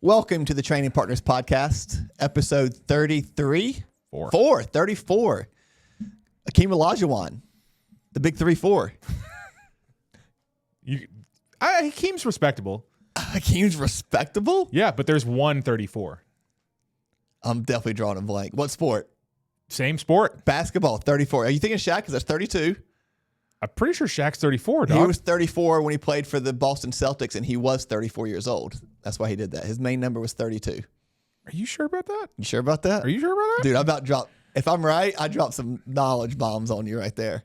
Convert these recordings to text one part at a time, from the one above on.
Welcome to the Training Partners Podcast, episode 33. 34. Akeem Olajuwon, the big 3-4. Akeem's respectable. Akeem's respectable? Yeah, but there's 134. I'm definitely drawing a blank. What sport? Same sport. Basketball, 34. Are you thinking Shaq? Because that's 32. I'm pretty sure Shaq's 34, dog. He was 34 when he played for the Boston Celtics, and he was 34 years old. That's why he did that. His main number was 32. Are you sure about that? You sure about that? Are you sure about that? Dude, I about dropped. If I'm right, I dropped some knowledge bombs on you right there.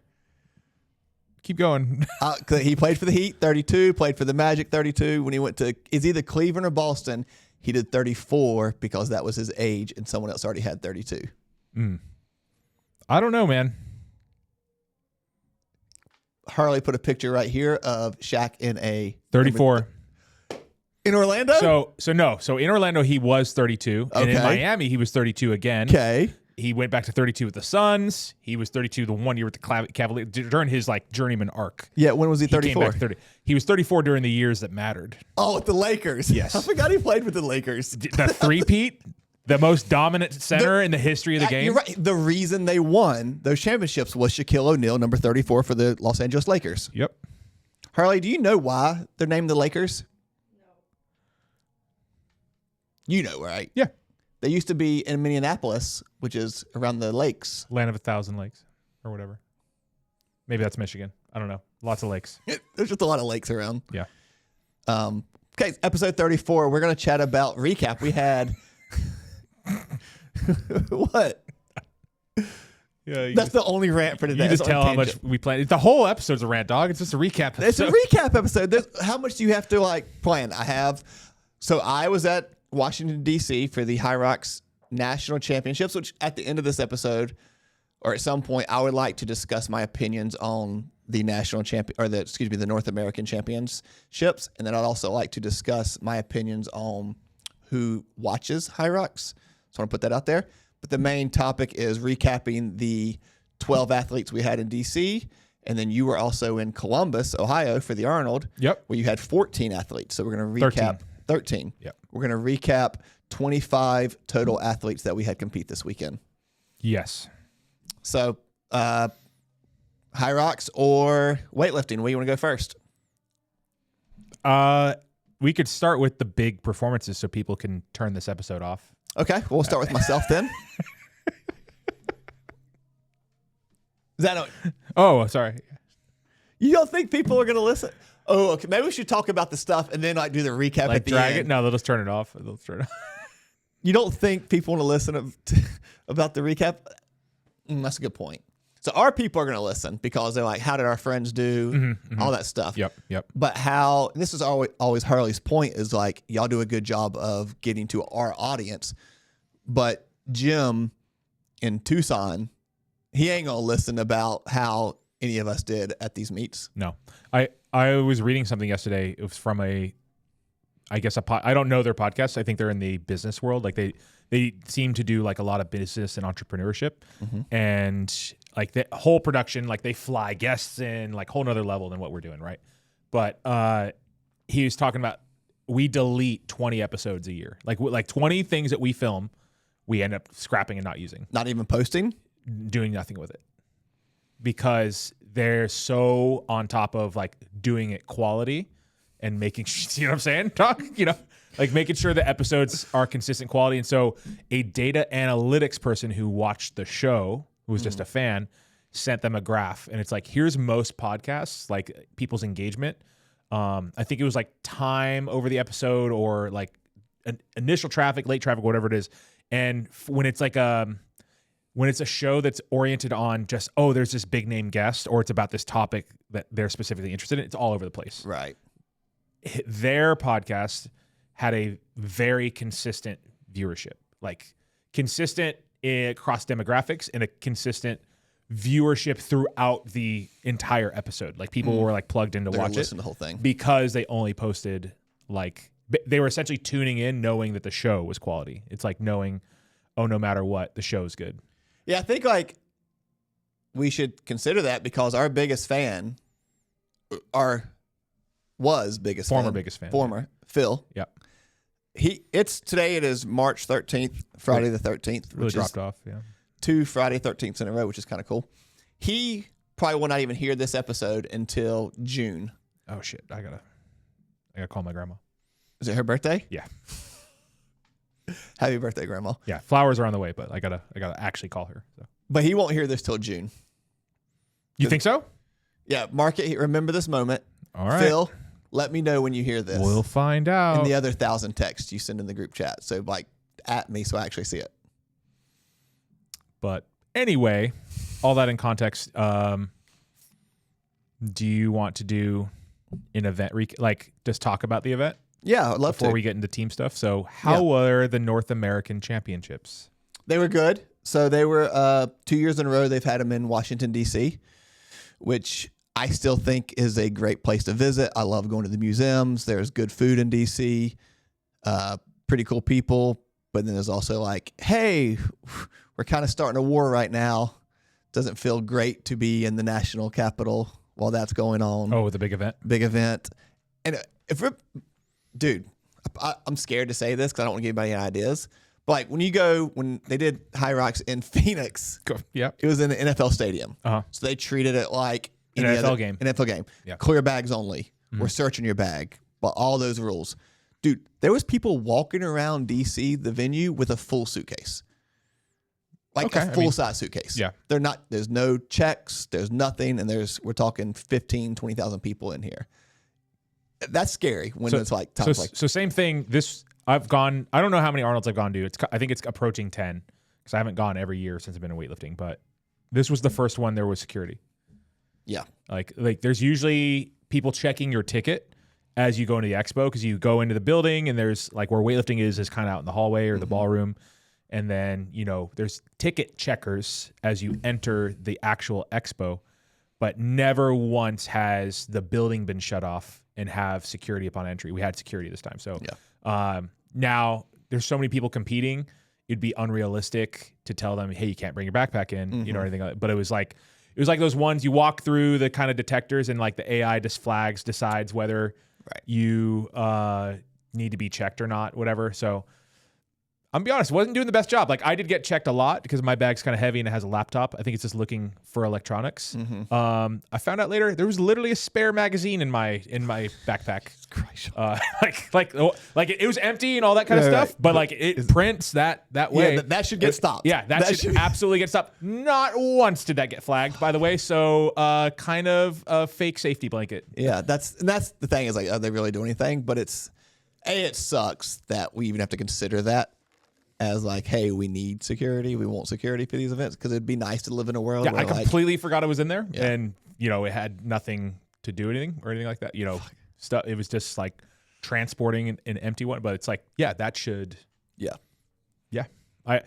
Keep going. He played for the Heat, 32. Played for the Magic, 32. When he went to is either Cleveland or Boston, he did 34 because that was his age, and someone else already had 32. I don't know, man. Harley put a picture right here of Shaq in a 34. In Orlando? So in Orlando he was 32, and in Miami he was 32 again. Okay. He went back to 32 with the Suns. He was 32 the 1 year with the Cavaliers during his journeyman arc. Yeah, when was he 34? He came back to 30. He was 34 during the years that mattered. Oh, with the Lakers. Yes. I forgot he played with the Lakers. The three-peat, the most dominant center in the history of the game. You're right. The reason they won those championships was Shaquille O'Neal, number 34 for the Los Angeles Lakers. Yep. Harley, do you know why they're named the Lakers? No. You know, right? Yeah. They used to be in Minneapolis, which is around the lakes. Land of 1,000 lakes or whatever. Maybe that's Michigan. I don't know. Lots of lakes. There's just a lot of lakes around. Yeah. Okay, episode 34. We're going to chat about recap. We had... What? Yeah, That's the only rant for today. You just tell how much we plan. The whole episode's a rant, dog. It's just a recap episode. It's a recap episode. How much do you have to plan? So I was at Washington, D.C. for the HYROX National Championships, which at the end of this episode, or at some point, I would like to discuss my opinions on the national champion, or the North American Championships, and then I'd also like to discuss my opinions on who watches HYROX. So I want to put that out there. But the main topic is recapping the 12 athletes we had in D.C., and then you were also in Columbus, Ohio for the Arnold, where you had 14 athletes. So we're going to recap 13. Yep. We're going to recap 25 total athletes that we had compete this weekend. Yes. So HYROX or weightlifting, where you want to go first? We could start with the big performances so people can turn this episode off. Okay, we'll start with myself then. Is that Oh, sorry. You don't think people are going to listen? Oh, okay. Maybe we should talk about the stuff and then do the recap at the drag end. it? No, they'll just turn it off. You don't think people want to listen about the recap? That's a good point. So our people are going to listen because they're like, how did our friends do? All that stuff. Yep. But this is always Harley's point is y'all do a good job of getting to our audience. But Jim in Tucson, he ain't going to listen about how any of us did at these meets. No. I was reading something yesterday. It was from I don't know their podcast. I think they're in the business world. They seem to do a lot of business and entrepreneurship, and the whole production, they fly guests in whole nother level than what we're doing, right? But he was talking about we delete 20 episodes a year, 20 things that we film, we end up scrapping and not using, not even posting, doing nothing with it, because they're so on top of doing it quality and making, you know what I'm saying? Making sure the episodes are consistent quality. And so a data analytics person who watched the show, who was just a fan, sent them a graph. And it's here's most podcasts, people's engagement. I think it was time over the episode or initial traffic, late traffic, whatever it is. And when it's when it's a show that's oriented on just, there's this big name guest, or it's about this topic that they're specifically interested in, it's all over the place. Right. Their podcast had a very consistent viewership, consistent across demographics and a consistent viewership throughout the entire episode. People were plugged in to watch it. Listen to the whole thing. Because they only posted they were essentially tuning in knowing that the show was quality. It's knowing, no matter what, the show's good. Yeah, I think we should consider that because our biggest fan, Former Phil. Yep. It's today. It is March 13th, Friday the 13th. Really which dropped is off. Yeah. 2 Friday 13th in a row, which is kind of cool. He probably will not even hear this episode until June. Oh shit! I gotta call my grandma. Is it her birthday? Yeah. Happy birthday, Grandma. Yeah. Flowers are on the way, but I gotta actually call her. So. But he won't hear this till June. You think so? Yeah, mark it. Remember this moment. All right. Phil, let me know when you hear this. We'll find out. And the other 1,000 texts you send in the group chat. So like at me so I actually see it. But anyway, all that in context, do you want to do an event, like just talk about the event? Yeah, I'd love to. Before we get into team stuff. So how were the North American Championships? They were good. So they were 2 years in a row. They've had them in Washington, D.C., which I still think is a great place to visit. I love going to the museums. There's good food in D.C., pretty cool people. But then there's also like, hey, we're kind of starting a war right now. Doesn't feel great to be in the national capital while that's going on. Oh, the big event. Big event. And if we're, dude, I'm scared to say this because I don't want to give anybody any ideas. But like when they did HYROX in Phoenix, yeah, it was in the NFL stadium. Uh-huh. So they treated it like an NFL game. An NFL game. Yeah. Clear bags only. We're searching your bag. But all those rules. Dude, there was people walking around DC, the venue, with a full suitcase. Like a full-size suitcase. Yeah. There's no checks, there's nothing, and we're talking 15, 20,000 people in here. That's scary when it's like times like. So same thing. I've gone. I don't know how many Arnolds I've gone to. I think it's approaching 10 because I haven't gone every year since I've been in weightlifting. But this was the first one there was security. Yeah. Like there's usually people checking your ticket as you go into the expo because you go into the building and there's like where weightlifting is kind of out in the hallway or the ballroom. And then, there's ticket checkers as you enter the actual expo, but never once has the building been shut off and have security upon entry. We had security this time. So now there's so many people competing. It'd be unrealistic to tell them, hey, you can't bring your backpack in, or anything like that. But it was like those ones you walk through the kind of detectors and like the AI just decides whether you need to be checked or not, whatever. So I'm be honest, wasn't doing the best job. Like I did get checked a lot because my bag's kind of heavy and it has a laptop. I think it's just looking for electronics. I found out later there was literally a spare magazine in my backpack. Like it was empty and all that kind of stuff. But like it prints that way. Yeah, that should get stopped. Yeah, that should absolutely get stopped. Not once did that get flagged, by the way. So kind of a fake safety blanket. Yeah, that's the thing is like, are they really doing anything? But it sucks that we even have to consider that. As like, hey, we need security. We want security for these events because it'd be nice to live in a world. Yeah, where I completely forgot it was in there, and it had nothing to do anything or anything like that. Stuff. It was just like transporting an empty one. But it's like, yeah, that should. Yeah. I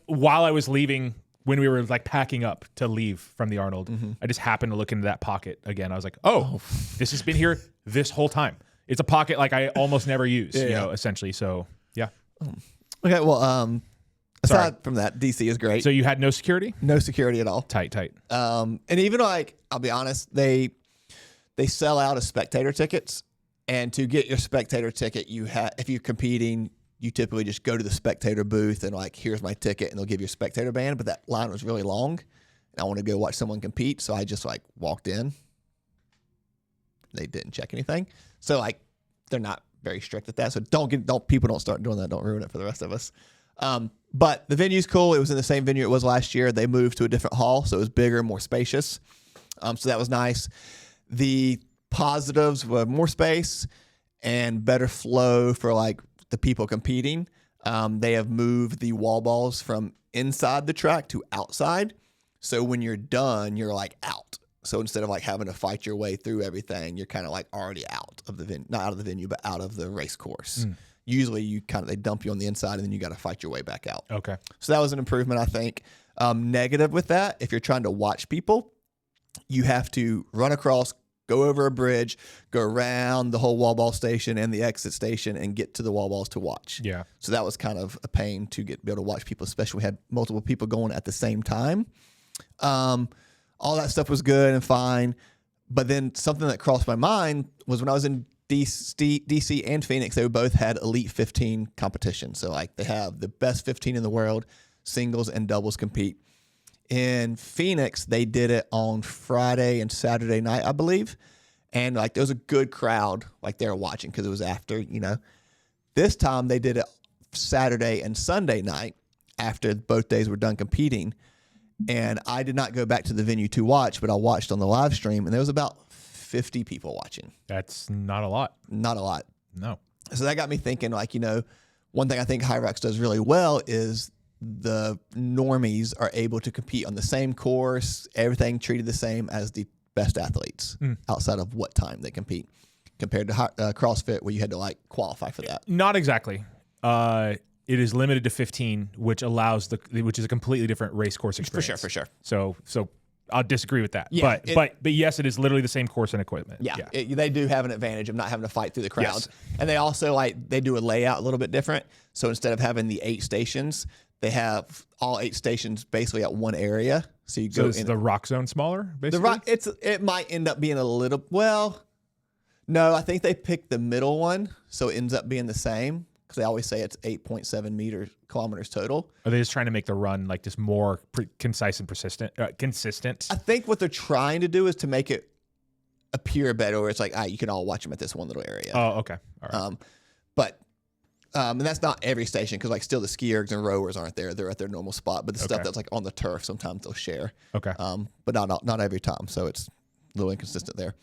while I was leaving, when we were like packing up to leave from the Arnold, I just happened to look into that pocket again. I was like, oh, this has been here this whole time. It's a pocket like I almost never use. Essentially. So yeah. Okay, well, aside from that, DC is great. So you had no security? No security at all. Tight. And even like, I'll be honest, they sell out as spectator tickets, and to get your spectator ticket, if you're competing, you typically just go to the spectator booth and like, here's my ticket, and they'll give you a spectator band. But that line was really long, and I want to go watch someone compete, so I just like walked in. They didn't check anything, so like they're not very strict at that. So people don't start doing that. Don't ruin it for the rest of us. But the venue's cool. It was in the same venue it was last year. They moved to a different hall, so it was bigger, more spacious. So that was nice. The positives were more space and better flow for like the people competing. They have moved the wall balls from inside the track to outside. So when you're done, you're like out. So instead of like having to fight your way through everything, you're kind of like already out of the venue, not out of the venue, but out of the race course. Usually they dump you on the inside and then you got to fight your way back out. Okay. So that was an improvement, I think. Negative with that, if you're trying to watch people, you have to run across, go over a bridge, go around the whole wall ball station and the exit station and get to the wall balls to watch. Yeah. So that was kind of a pain to be able to watch people, especially we had multiple people going at the same time. All that stuff was good and fine. But then something that crossed my mind was when I was in DC and Phoenix, they both had Elite 15 competition. So like they have the best 15 in the world, singles and doubles compete. In Phoenix, they did it on Friday and Saturday night, I believe. And like there was a good crowd like they were watching because it was after, This time they did it Saturday and Sunday night after both days were done competing. And I did not go back to the venue to watch, but I watched on the live stream, and there was about 50 people watching. That's not a lot. Not a lot. No. So that got me thinking, like, one thing I think HYROX does really well is the normies are able to compete on the same course, everything treated the same as the best athletes outside of what time they compete, compared to CrossFit where you had to like qualify for that. Not exactly. It is limited to 15, which allows which is a completely different race course experience. For sure. So I'll disagree with that. Yeah, but yes, it is literally the same course and equipment. Yeah. They do have an advantage of not having to fight through the crowd. Yes. And they also they do a layout a little bit different. So instead of having the 8 stations, they have all 8 stations basically at one area. So you go is the rock zone smaller, basically? The rock, it might end up being a little, no, I think they picked the middle one, so it ends up being the same. Because they always say it's 8.7 kilometers total. Are they just trying to make the run like just more concise and consistent? I think what they're trying to do is to make it appear better, where it's like, you can all watch them at this one little area. Oh, okay. All right. And that's not every station, because like still the ski ergs and rowers aren't there. They're at their normal spot. But the stuff that's like on the turf, sometimes they'll share. Okay. But not every time. So it's a little inconsistent there.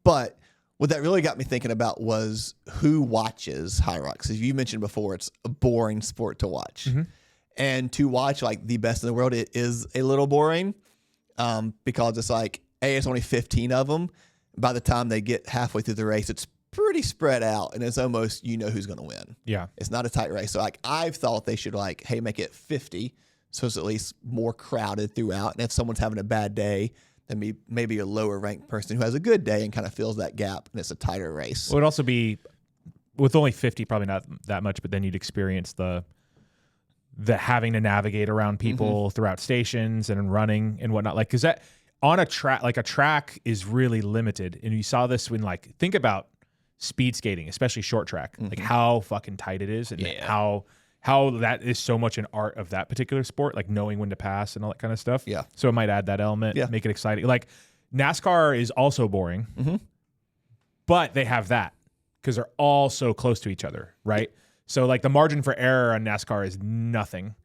But what that really got me thinking about was who watches HYROX. As you mentioned before, it's a boring sport to watch. Mm-hmm. And to watch like the best in the world, it is a little boring because it's like, it's only 15 of them. By the time they get halfway through the race, it's pretty spread out, and it's almost who's going to win. Yeah. It's not a tight race. So like I've thought they should make it 50 so it's at least more crowded throughout. And if someone's having a bad day, then maybe a lower ranked person who has a good day and kind of fills that gap, and it's a tighter race. Well, it'd also be with only 50, probably not that much, but then you'd experience the having to navigate around people throughout stations and running and whatnot. Like, because that on a track is really limited, and you saw this when think about speed skating, especially short track, like how fucking tight it is, and how that is so much an art of that particular sport, like knowing when to pass and all that kind of stuff. Yeah. So it might add that element, make it exciting. Like NASCAR is also boring, but they have that because they're all so close to each other, right? So like the margin for error on NASCAR is nothing,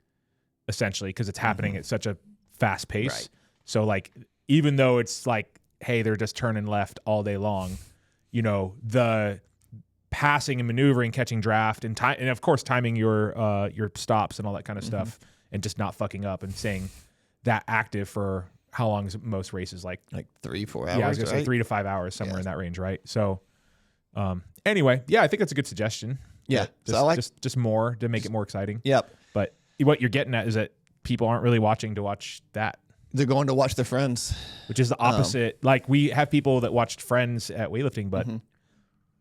essentially, because it's happening at such a fast pace. Right. So like, even though it's like, hey, they're just turning left all day long, the passing and maneuvering, catching draft, and of course timing your stops and all that kind of stuff, and just not fucking up and staying that active for how long is most races, like 3-4 hours? Yeah, I was gonna say 3 to 5 hours, somewhere in that range, right? So anyway, I think that's a good suggestion. Yeah, just more to make it more exciting. Yep. But what you're getting at is that people aren't really watching to watch that. They're going to watch their friends, which is the opposite. Like we have people that watched Friends at weightlifting, but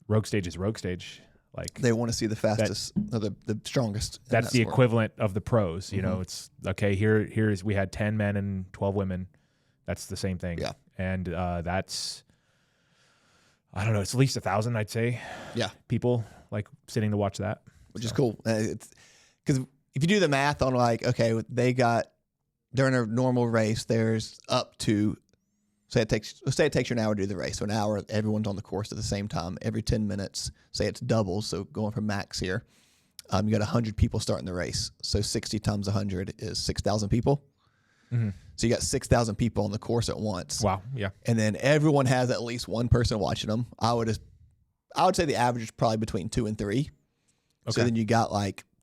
Rogue Stage is Rogue Stage. Like they want to see the fastest, or the strongest. That's the equivalent of the pros. It's okay. Here's we had 10 men and 12 women. That's the same thing. Yeah, and that's I don't know. It's at least 1,000, I'd say. Yeah, people like sitting to watch that, which is cool. It's because if you do the math on they got during a normal race, there's up to. Say it takes you an hour to do the race. So an hour, everyone's on the course at the same time. Every 10 minutes, say it's doubles. So going from max here, you got 100 people starting the race. So 60 times 100 is 6,000 people. So you got 6,000 people on the course at once. Wow. Yeah. And then everyone has at least one person watching them. I would say the average is probably between 2 and 3. Okay. So then you got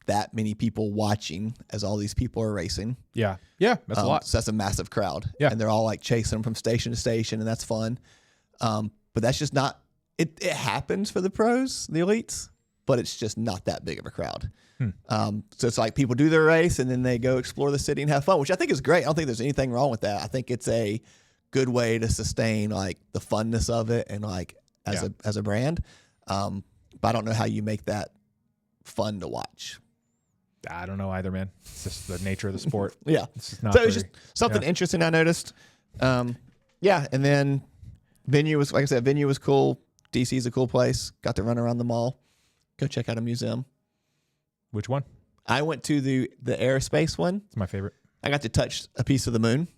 that many people watching as all these people are racing. Yeah. Yeah. That's a lot. So that's a massive crowd. Yeah. And they're all chasing them from station to station, and that's fun. But that's just not, it happens for the pros, the elites, but it's just not that big of a crowd. So it's like people do their race and then they go explore the city and have fun, which I think is great. I don't think there's anything wrong with that. I think it's a good way to sustain the funness of it and as a brand. But I don't know how you make that fun to watch. I don't know either, man. It's just the nature of the sport. Yeah. It's just something interesting I noticed. And then venue was, like I said, venue was cool. DC is a cool place. Got to run around the mall. Go check out a museum. Which one? I went to the aerospace one. It's my favorite. I got to touch a piece of the moon.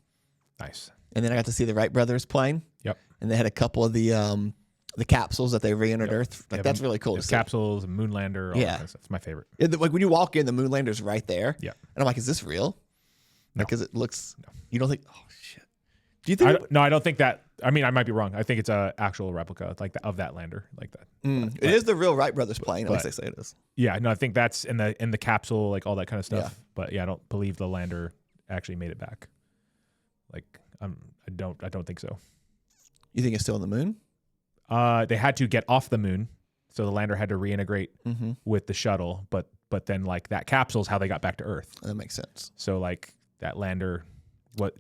Nice. And then I got to see the Wright brothers plane. Yep. And they had a couple of the capsules that they re-entered Earth. Like, that's really cool to see. Capsules, and Moonlander, all that kind of stuff. It's my favorite. Yeah, like when you walk in, the Moonlander's right there. Yeah. And I'm like, is this real? No. Because it looks. No. You don't think? Oh shit. Do you think? No, I don't think that. I mean, I might be wrong. I think it's a actual replica of that lander, like that. It is the real Wright brothers plane. At least they say it is. Yeah. No, I think that's in the capsule, like all that kind of stuff. Yeah. But yeah, I don't believe the lander actually made it back. Like, I don't think so. You think it's still on the moon? They had to get off the moon, so the lander had to reintegrate with the shuttle. But then like that capsule is how they got back to Earth. That makes sense. So like that lander,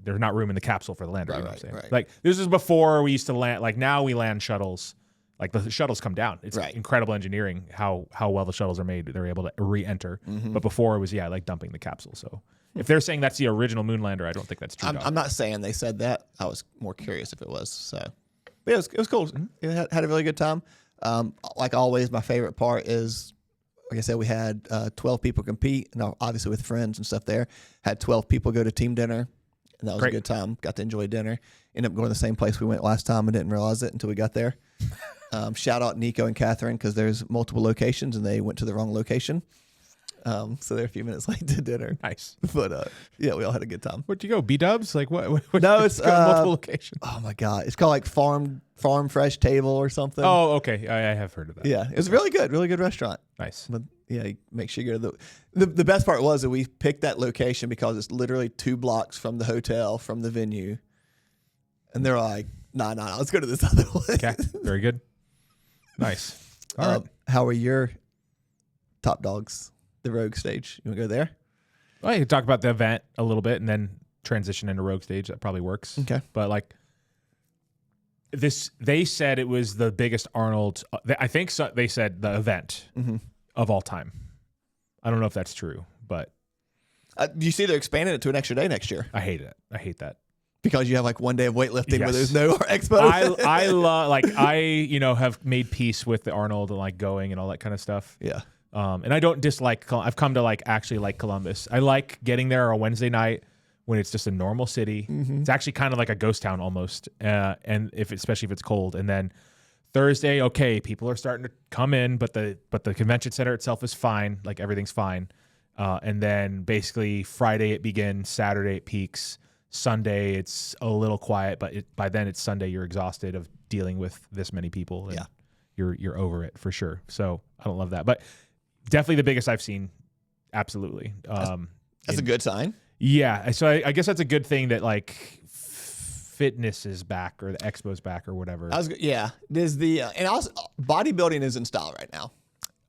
there's not room in the capsule for the lander. Right, you know what I'm saying? right. Like this is before we used to land. Like now we land shuttles. Like the shuttles come down. It's incredible engineering how well the shuttles are made. They're able to re-enter. But before it was like dumping the capsule. So if they're saying that's the original moon lander, I don't think that's true. I'm not saying they said that. I was more curious if it was. So but yeah, it was cool. It had a really good time. Like always, my favorite part is, like I said, we had 12 people compete, and obviously with friends and stuff there. Had 12 people go to team dinner, and that was a good time. Got to enjoy dinner. Ended up going to the same place we went last time and didn't realize it until we got there. Shout out Nico and Catherine because there's multiple locations, and they went to the wrong location. So they're a few minutes late to dinner. Nice. But yeah, we all had a good time. Where'd you go? B-dubs? Like what? No, it's multiple locations. Oh my God. It's called like Farm Fresh Table or something. Oh, okay. I have heard of that. Yeah. It was really good restaurant. Nice. But yeah, you make sure you go to the best part was that we picked that location because it's literally 2 blocks from the hotel, from the venue. And they're like, nah, let's go to this other one. Okay. Very good. Nice. All right. How are your top dogs? The Rogue stage. You want to go there? Well, you can talk about the event a little bit and then transition into Rogue stage. That probably works. Okay. But like this, they said it was the biggest Arnold. I think so, they said the event of all time. I don't know if that's true, but do you see they're expanding it to an extra day next year? I hate it. I hate that. Because you have like one day of weightlifting where there's no expo. I love have made peace with the Arnold and like going and all that kind of stuff. Yeah. And I don't dislike. I've come to actually like Columbus. I like getting there on a Wednesday night when it's just a normal city. It's actually kind of like a ghost town almost. And especially if it's cold. And then Thursday, okay, people are starting to come in, but the convention center itself is fine. Like everything's fine. And then basically Friday it begins, Saturday it peaks, Sunday it's a little quiet, but by then it's Sunday. You're exhausted of dealing with this many people. And you're over it for sure. So I don't love that, but. Definitely the biggest I've seen. Absolutely. That's a good sign. Yeah. So I guess that's a good thing that like fitness is back or the expo's back or whatever. There's and also bodybuilding is in style right now.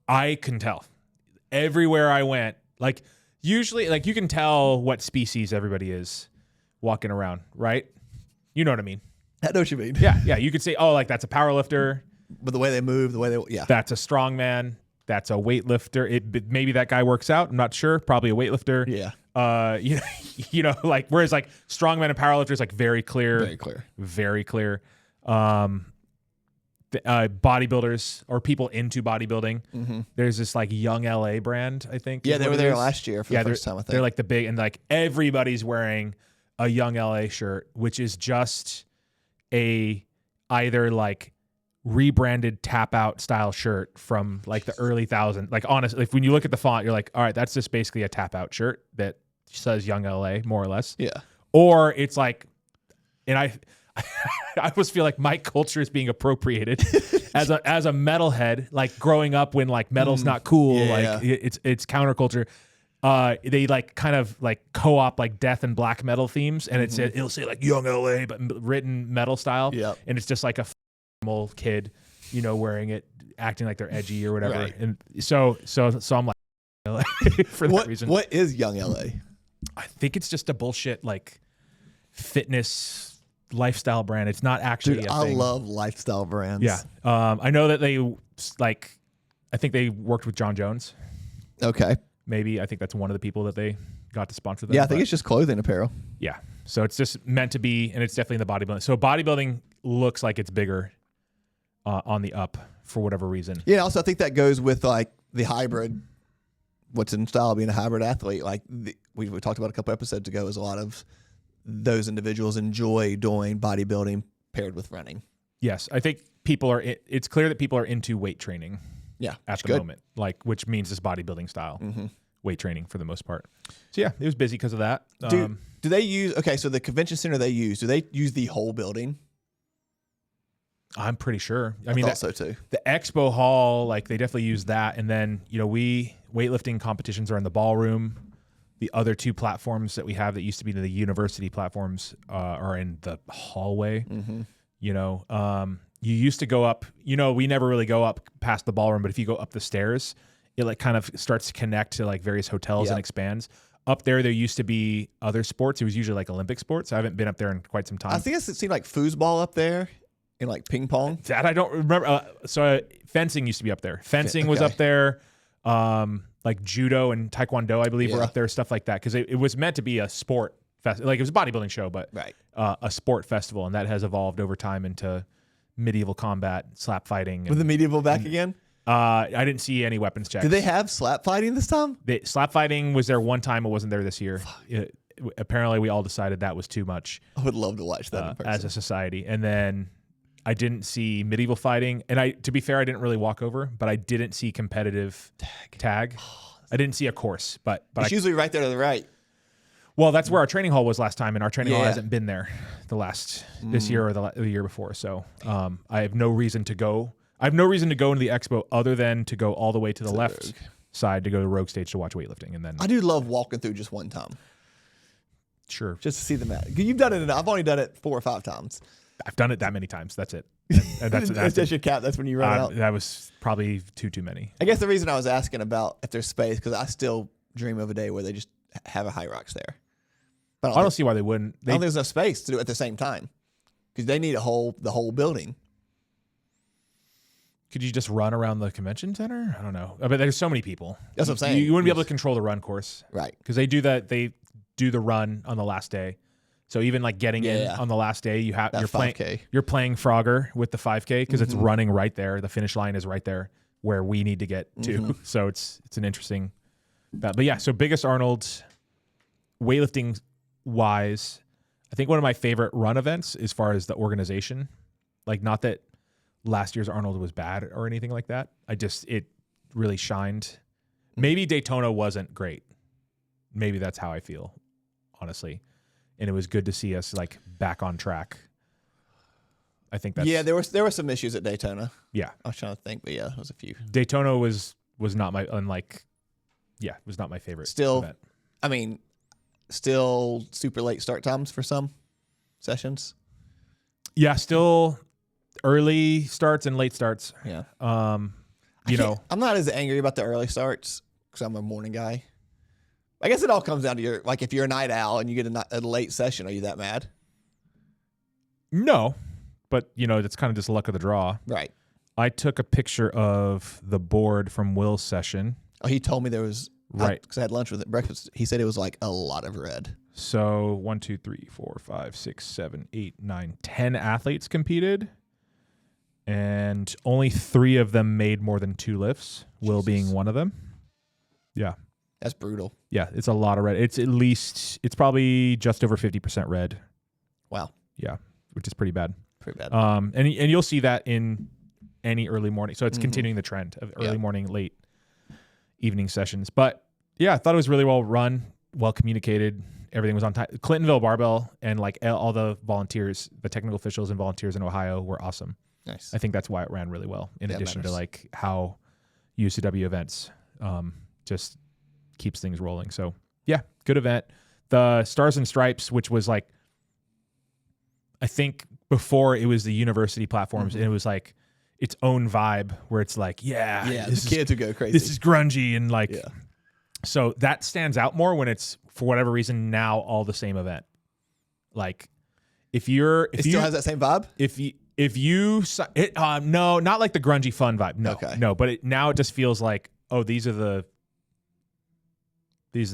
I can tell. Everywhere I went, like usually like you can tell what species everybody is walking around, right? You know what I mean? I know what you mean. Yeah. You could say, oh, like that's a power lifter. But the way they move, That's a strongman. That's a weightlifter. Maybe that guy works out. I'm not sure. Probably a weightlifter. Yeah. Like whereas like strongman and powerlifters like very clear. Very clear. Bodybuilders or people into bodybuilding. There's this like Young LA brand, I think. Yeah, they were there last year for the first time. I think they're like the big and like everybody's wearing a Young LA shirt, which is just either like rebranded tap out style shirt from like the early thousands. Like honestly, if when you look at the font, you're like, all right, that's just basically a tap out shirt that says Young LA more or less. Yeah. Or it's like, and I always feel like my culture is being appropriated as a metalhead, like growing up when like metal's not cool. It's counterculture. They like kind of like co-op like death and black metal themes. And it'll say like Young LA, but written metal style. Yeah. And it's just like a old kid, wearing it, acting like they're edgy or whatever. Right. And so I'm like, for that reason. What is Young LA? I think it's just a bullshit like fitness lifestyle brand. It's not actually a thing. I love lifestyle brands. Yeah. I know that they I think they worked with John Jones. Okay. Maybe. I think that's one of the people that they got to sponsor them. Yeah, I think it's just clothing apparel. Yeah. So it's just meant to be, and it's definitely in the bodybuilding. So bodybuilding looks like it's bigger on the up for whatever reason. Yeah. Also, I think that goes with like the hybrid. What's in style being a hybrid athlete. Like we talked about a couple episodes ago, is a lot of those individuals enjoy doing bodybuilding paired with running. Yes, I think it's clear that people are into weight training. Yeah, at the moment, like which means this bodybuilding style weight training for the most part. So yeah, it was busy because of that. Do they use so the convention center do they use the whole building? I'm pretty sure. I mean, so too. The expo hall, like they definitely use that, and then weightlifting competitions are in the ballroom. The other two platforms that we have that used to be the university platforms are in the hallway. You used to go up. We never really go up past the ballroom, but if you go up the stairs, it like kind of starts to connect to like various hotels and expands. Up there used to be other sports. It was usually like Olympic sports. I haven't been up there in quite some time. I think it seemed like foosball up there. And like ping pong? That I don't remember. Fencing used to be up there. Fencing was up there. Like judo and taekwondo, I believe, were up there. Stuff like that. Because it was meant to be a sport festival. Like it was a bodybuilding show, but a sport festival. And that has evolved over time into medieval combat, slap fighting. With the medieval back again? I didn't see any weapons checks. Did they have slap fighting this time? Slap fighting was there one time. It wasn't there this year. Apparently, we all decided that was too much. I would love to watch that in person. As a society. And then I didn't see medieval fighting, and to be fair, I didn't really walk over, but I didn't see competitive tag. I didn't see a course, but it's usually right there to the right. Well, that's where our training hall was last time, and our training hall hasn't been there this year or the year before. So I have no reason to go. I have no reason to go into the expo other than to go all the way to the left side to go to the Rogue stage to watch weightlifting, and then I do love walking through just one time. Sure, just to see the mat. You've done it enough. I've only done it 4 or 5 times. I've done it that many times. That's it. And that's your cap. That's when you run out. That was probably too many. I guess the reason I was asking about if there's space, because I still dream of a day where they just have a HYROX there. But I don't see why they wouldn't. I don't think there's enough space to do it at the same time, because they need the whole building. Could you just run around the convention center? I don't know. But there's so many people. That's what I'm saying. You wouldn't be able to control the run course. Right. Because they do that. They do the run on the last day. So even like getting in on the last day, you're playing Frogger with the 5K because it's running right there. The finish line is right there where we need to get to. So it's an interesting. But yeah, so biggest Arnold weightlifting wise, I think one of my favorite run events as far as the organization. Like, not that last year's Arnold was bad or anything like that. It really shined. Maybe Daytona wasn't great. Maybe that's how I feel, honestly. And it was good to see us like back on track. I think that's there were some issues at Daytona. Yeah, I was trying to think, but yeah, there was a few. Daytona was not my was not my favorite. Still, event. I mean, still super late start times for some sessions. Yeah, still early starts and late starts. Yeah. I'm not as angry about the early starts because I'm a morning guy. I guess it all comes down to if you're a night owl and you get a late session, are you that mad? No, but that's kind of just luck of the draw. Right. I took a picture of the board from Will's session. Oh, he told me there was, right. Because I had lunch with it, breakfast. He said it was like a lot of red. So 1, 2, 3, 4, 5, 6, 7, 8, 9, 10 athletes competed. And only 3 of them made more than 2 lifts, Will being one of them. Yeah. That's brutal. Yeah, it's a lot of red. It's probably just over 50% red. Wow. Yeah, which is pretty bad. Pretty bad. And you'll see that in any early morning. So it's continuing the trend of early morning, late evening sessions. But yeah, I thought it was really well run, well communicated. Everything was on time. Clintonville Barbell and like all the volunteers, the technical officials and volunteers in Ohio were awesome. Nice. I think that's why it ran really well. In addition to like how UCW events just keeps things rolling. So yeah, good event. The Stars and Stripes, which was like, I think before it was the university platforms, and it was like its own vibe where it's like, the kids would go crazy. This is grungy and like, so that stands out more when it's for whatever reason now all the same event. Like it still has that same vibe. No, not like the grungy fun vibe. No, but now it just feels like, oh, these are the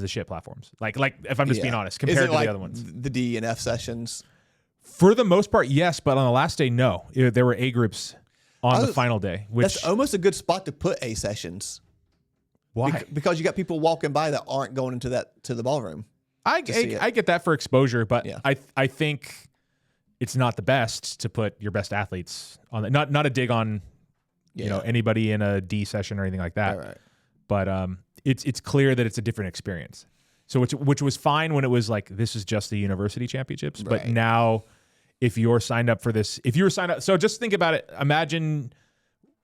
shit platforms. Like if I'm just being honest, compared to the other ones. The D and F sessions. For the most part, yes, but on the last day, no. There were A groups. on the final day. Which That's almost a good spot to put A sessions. why? Because you got people walking by that aren't going to the ballroom. I get that for exposure, but Yeah. I think it's not the best to put your best athletes on that. Not a dig on anybody in a D session or anything like that. Right. But it's clear that it's a different experience. So which was fine when it was like this is just the university championships, but Right. now if you're signed up for this, if you were signed up, so just think about it. Imagine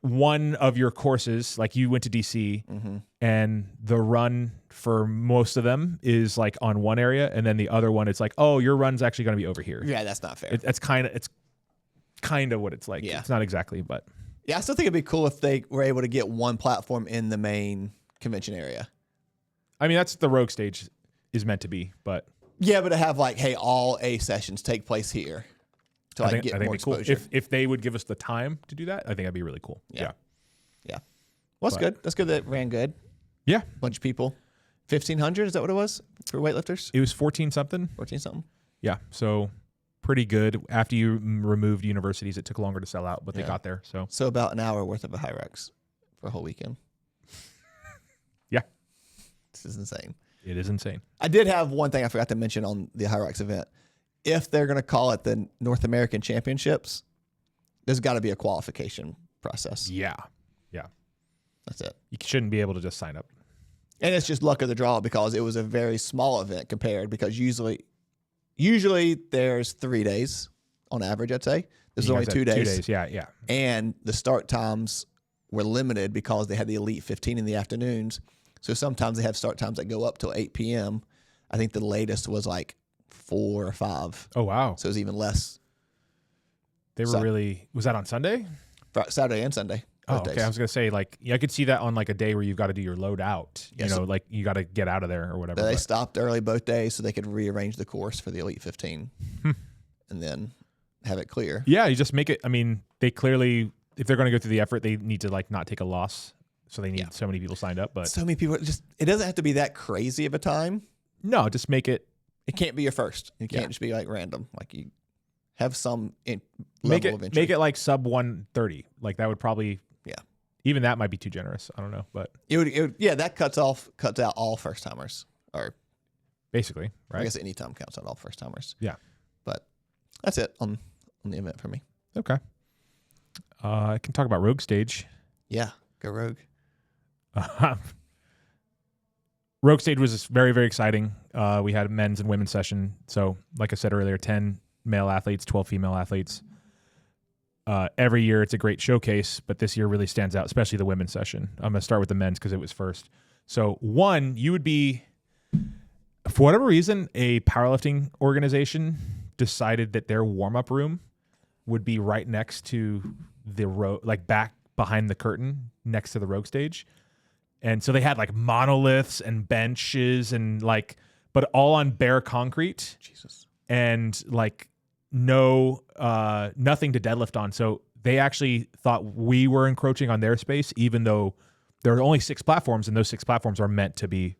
one of your courses, like you went to DC, and the run for most of them is like on one area, and then the other one, it's like, oh, your run's actually going to be over here. Yeah, that's not fair. It's kind of what it's like. Yeah. It's not exactly, but Yeah, I still think it'd be cool if they were able to get one platform in the main convention area. I mean that's what the Rogue stage is meant to be. But Yeah, but to have like, hey, all A sessions take place here to like get more it'd be cool. exposure. If they would give us the time to do that, I think that'd be really cool. Yeah. Well, that's good. That's good that it ran good. Yeah. Bunch of people. 1,500, is that what it was for weightlifters? It was 14 something. 14 something. Yeah. So pretty good. After you removed universities, it took longer to sell out, but they Yeah. got there. So So about an hour worth of a HYROX for a whole weekend. yeah, This is insane. it is insane. I did have one thing I forgot to mention on the HYROX event. If they're going to call it the North American Championships, there's got to be a qualification process. Yeah. Yeah. That's it. You shouldn't be able to just sign up. And it's just luck of the draw because it was a very small event compared, because usually there's 3 days on average, I'd say. This was You only guys 2 had days. 2 days. Yeah. Yeah. And the start times were limited because they had the Elite 15 in the afternoons. So sometimes they have start times that go up till 8 p.m. I think the latest was like 4 or 5. Oh, wow. So it was even less. They were was that on Sunday? Saturday and Sunday. Oh, both okay. days. I was going to say, like, I could see that on like a day where you've got to do your load out, Yes. like you got to get out of there or whatever. But they but- stopped early both days so they could rearrange the course for the Elite 15 and then have it clear. Yeah. You just make it. I mean, they clearly, if they're going to go through the effort, they need to like not take a loss. So they need so many people signed up, but So many people, it doesn't have to be that crazy of a time. no, just make it, It can't be your first. It can't just be like random. Like you have some make level of entry. it like sub 130. Like that would probably, Yeah. even that might be too generous. I don't know, but It would, yeah, that cuts out all first timers, or basically, I right? guess any time counts out all first timers. Yeah. But that's it on the event for me. Okay. I can talk about Rogue Stage. Yeah, go Rogue. Rogue Stage was very, very exciting. We had a men's and women's session. So, like I said earlier, 10 male athletes, 12 female athletes. Every year it's a great showcase, but this year really stands out, especially the women's session. I'm going to start with the men's because it was first. So, one, you would be, for whatever reason, a powerlifting organization decided that their warm-up room would be right next to the like back behind the curtain next to the Rogue Stage. And so they had like monoliths and benches and like, but all on bare concrete. Jesus. And like nothing to deadlift on. So they actually thought we were encroaching on their space, even though there are only 6 platforms, and those 6 platforms are meant to be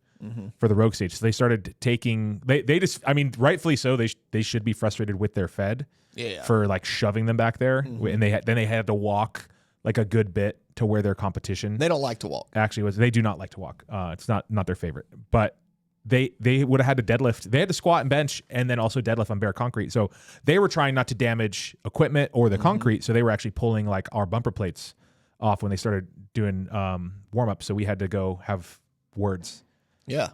for the Rogue Stage. So they started taking, they just, I mean, rightfully so. They should be frustrated with their Fed for like shoving them back there. And then they had to walk like a good bit to where their competition They don't like to walk. actually was. They do not like to walk. It's not their favorite, but they would have had to deadlift. They had to squat and bench and then also deadlift on bare concrete. So they were trying not to damage equipment or the concrete. So they were actually pulling like our bumper plates off when they started doing warm up. So we had to go have words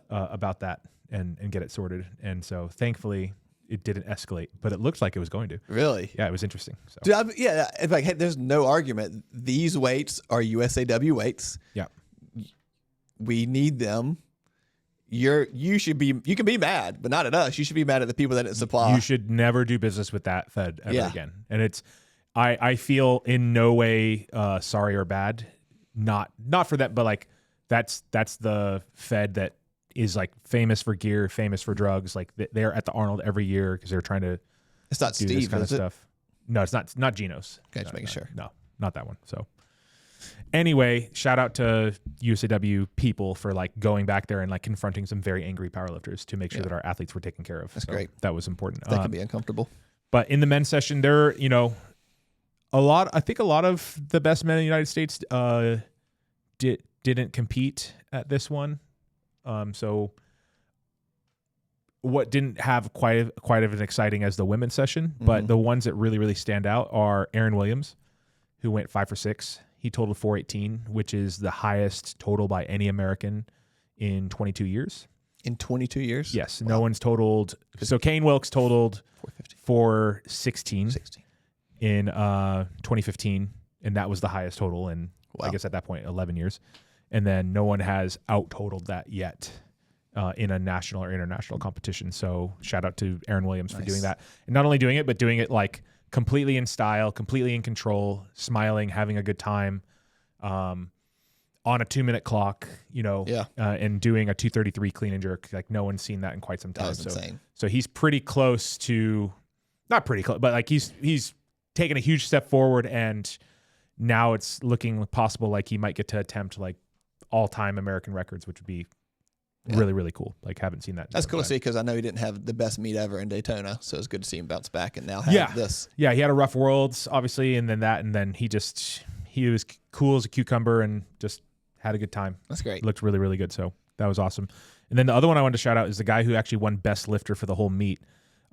about that and get it sorted. And so thankfully it didn't escalate, but it looked like it was going to. Really? Yeah, it was interesting. So Dude, it's like, hey, there's no argument. These weights are USAW weights. yeah. We need them. You can be mad, but not at us. You should be mad at the people that didn't supply. You should never do business with that Fed ever Yeah. again. And it's, I feel in no way sorry or bad, not for that, but like that's the Fed that is like famous for gear, famous for drugs. Like they're at the Arnold every year because they're trying to It's not do Steve, this kind of is it? stuff. No, it's not Geno's. Okay, just making sure. No, not that one. So anyway, shout out to USAW people for like going back there and like confronting some very angry powerlifters to make sure that our athletes were taken care of. That's So great. That was important. That can be uncomfortable. But in the men's session, there, I think a lot of the best men in the United States didn't compete at this one. So what didn't have quite of an exciting as the women's session, but the ones that really, really stand out are Aaron Williams, who went 5 for 6. He totaled 418, which is the highest total by any American in 22 years. In 22 years? Yes. Wow. No one's totaled. So Kane Wilkes totaled 416 in 2015, and that was the highest total in, I guess at that point, 11 years. And then no one has out-totaled that yet in a national or international competition. So shout out to Aaron Williams for doing that. And not only doing it, but doing it like completely in style, completely in control, smiling, having a good time, on a 2-minute clock, and doing a 233 clean and jerk. Like no one's seen that in quite some time. That was insane. So he's pretty close to, not pretty close, but like he's taken a huge step forward, and now it's looking possible like he might get to attempt like all-time American records, which would be really, really cool. Like haven't seen that. That's cool to see, because I know he didn't have the best meet ever in Daytona, so it's good to see him bounce back and now have this. Yeah, he had a rough Worlds, obviously, and then he was cool as a cucumber and just had a good time. That's great. Looked really, really good, so that was awesome. And then the other one I wanted to shout out is the guy who actually won Best Lifter for the whole meet,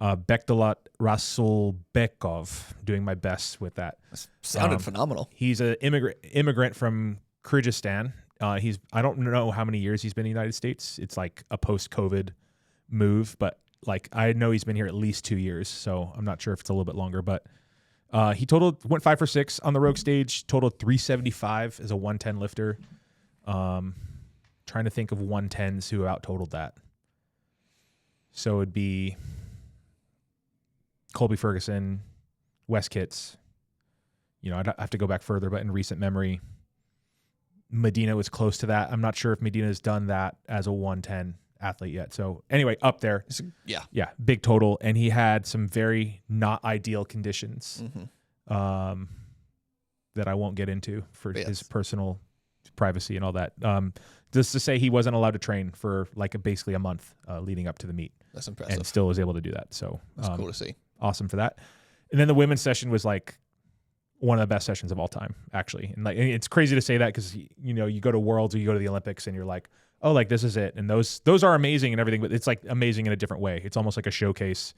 Bektalat Rasulbekov, doing my best with that. Sounded phenomenal. He's an immigrant from Kyrgyzstan. I don't know how many years he's been in the United States. It's like a post-COVID move, but like I know he's been here at least 2 years, so I'm not sure if it's a little bit longer. But he went 5 for 6 on the Rogue stage, totaled 375 as a 110 lifter. Trying to think of 110s who out-totaled that. So it'd be Colby Ferguson, Wes Kitts. I'd have to go back further, but in recent memory, Medina was close to that. I'm not sure if Medina's done that as a 110 athlete yet. So anyway, up there. Yeah, big total. And he had some very not ideal conditions that I won't get into for his personal privacy and all that. Just to say he wasn't allowed to train for like basically a month leading up to the meet. That's impressive. And still was able to do that. So that's cool to see. Awesome for that. And then the women's session was like one of the best sessions of all time, actually. And like, it's crazy to say that because, you go to Worlds or you go to the Olympics and you're like, oh, like this is it. And those are amazing and everything, but it's like amazing in a different way. It's almost like a showcase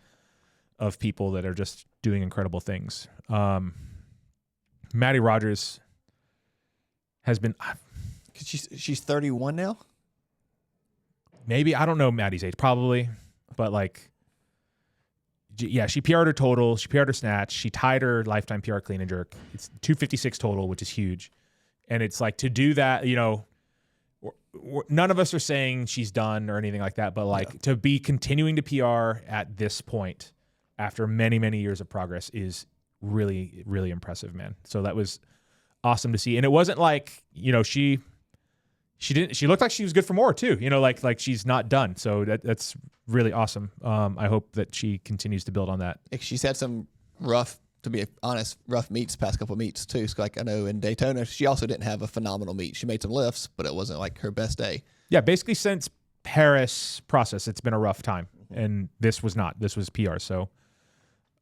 of people that are just doing incredible things. Maddie Rogers has been... She's 31 now? Maybe. I don't know Maddie's age. Probably. But like... Yeah, she PR'd her total. She PR'd her snatch. She tied her lifetime PR clean and jerk. It's 256 total, which is huge. And it's like to do that, none of us are saying she's done or anything like that, but like to be continuing to PR at this point after many, many years of progress is really, really impressive, man. So that was awesome to see. And it wasn't like, she looked like she was good for more too, like she's not done. So that's really awesome. I hope that she continues to build on that. She's had some rough meets, past couple of meets too. So like I know in Daytona, she also didn't have a phenomenal meet. She made some lifts, but it wasn't like her best day. Yeah, basically since Paris process, it's been a rough time. And this was not. This was PR. So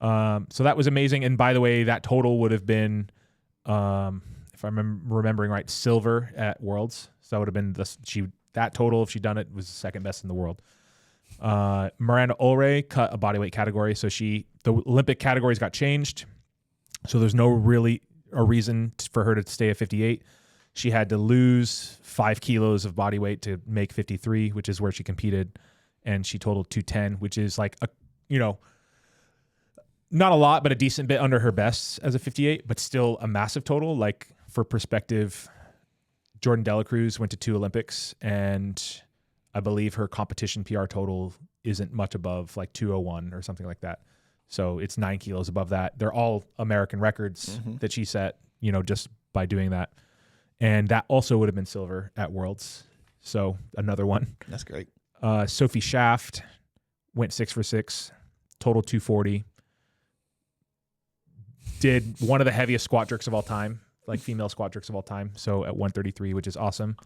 that was amazing. And by the way, that total would have been, if I'm remembering right, silver at Worlds. So that would have been that total, if she'd done it, was the second best in the world. Miranda Ulrey cut a bodyweight category. So the Olympic categories got changed. So there's no really a reason for her to stay at 58. She had to lose 5 kilos of body weight to make 53, which is where she competed. And she totaled 210, which is like not a lot, but a decent bit under her best as a 58, but still a massive total. Like for perspective, Jordan Dela Cruz went to 2 Olympics, and I believe her competition PR total isn't much above like 201 or something like that. So it's 9 kilos above that. They're all American records that she set, just by doing that. And that also would have been silver at Worlds. So another one. That's great. Sophie Shaft went 6 for 6, total 240. Did one of the heaviest squat jerks of all time, like female squat jerks of all time. So at 133, which is awesome.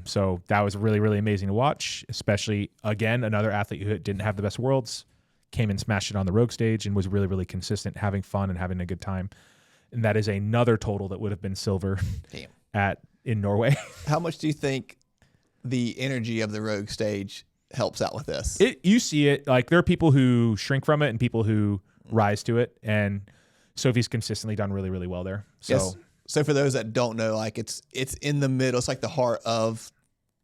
So that was really, really amazing to watch, especially, again, another athlete who didn't have the best Worlds, came and smashed it on the Rogue stage and was really, really consistent, having fun and having a good time. and that is another total that would have been silver Damn. in Norway. How much do you think the energy of the Rogue stage helps out with this? You see it, like there are people who shrink from it and people who rise to it, and Sophie's consistently done really, really well there. So, yes. So for those that don't know, like it's in the middle. It's like the heart of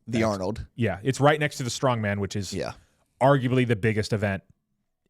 the Arnold. Yeah, it's right next to the Strongman, which is arguably the biggest event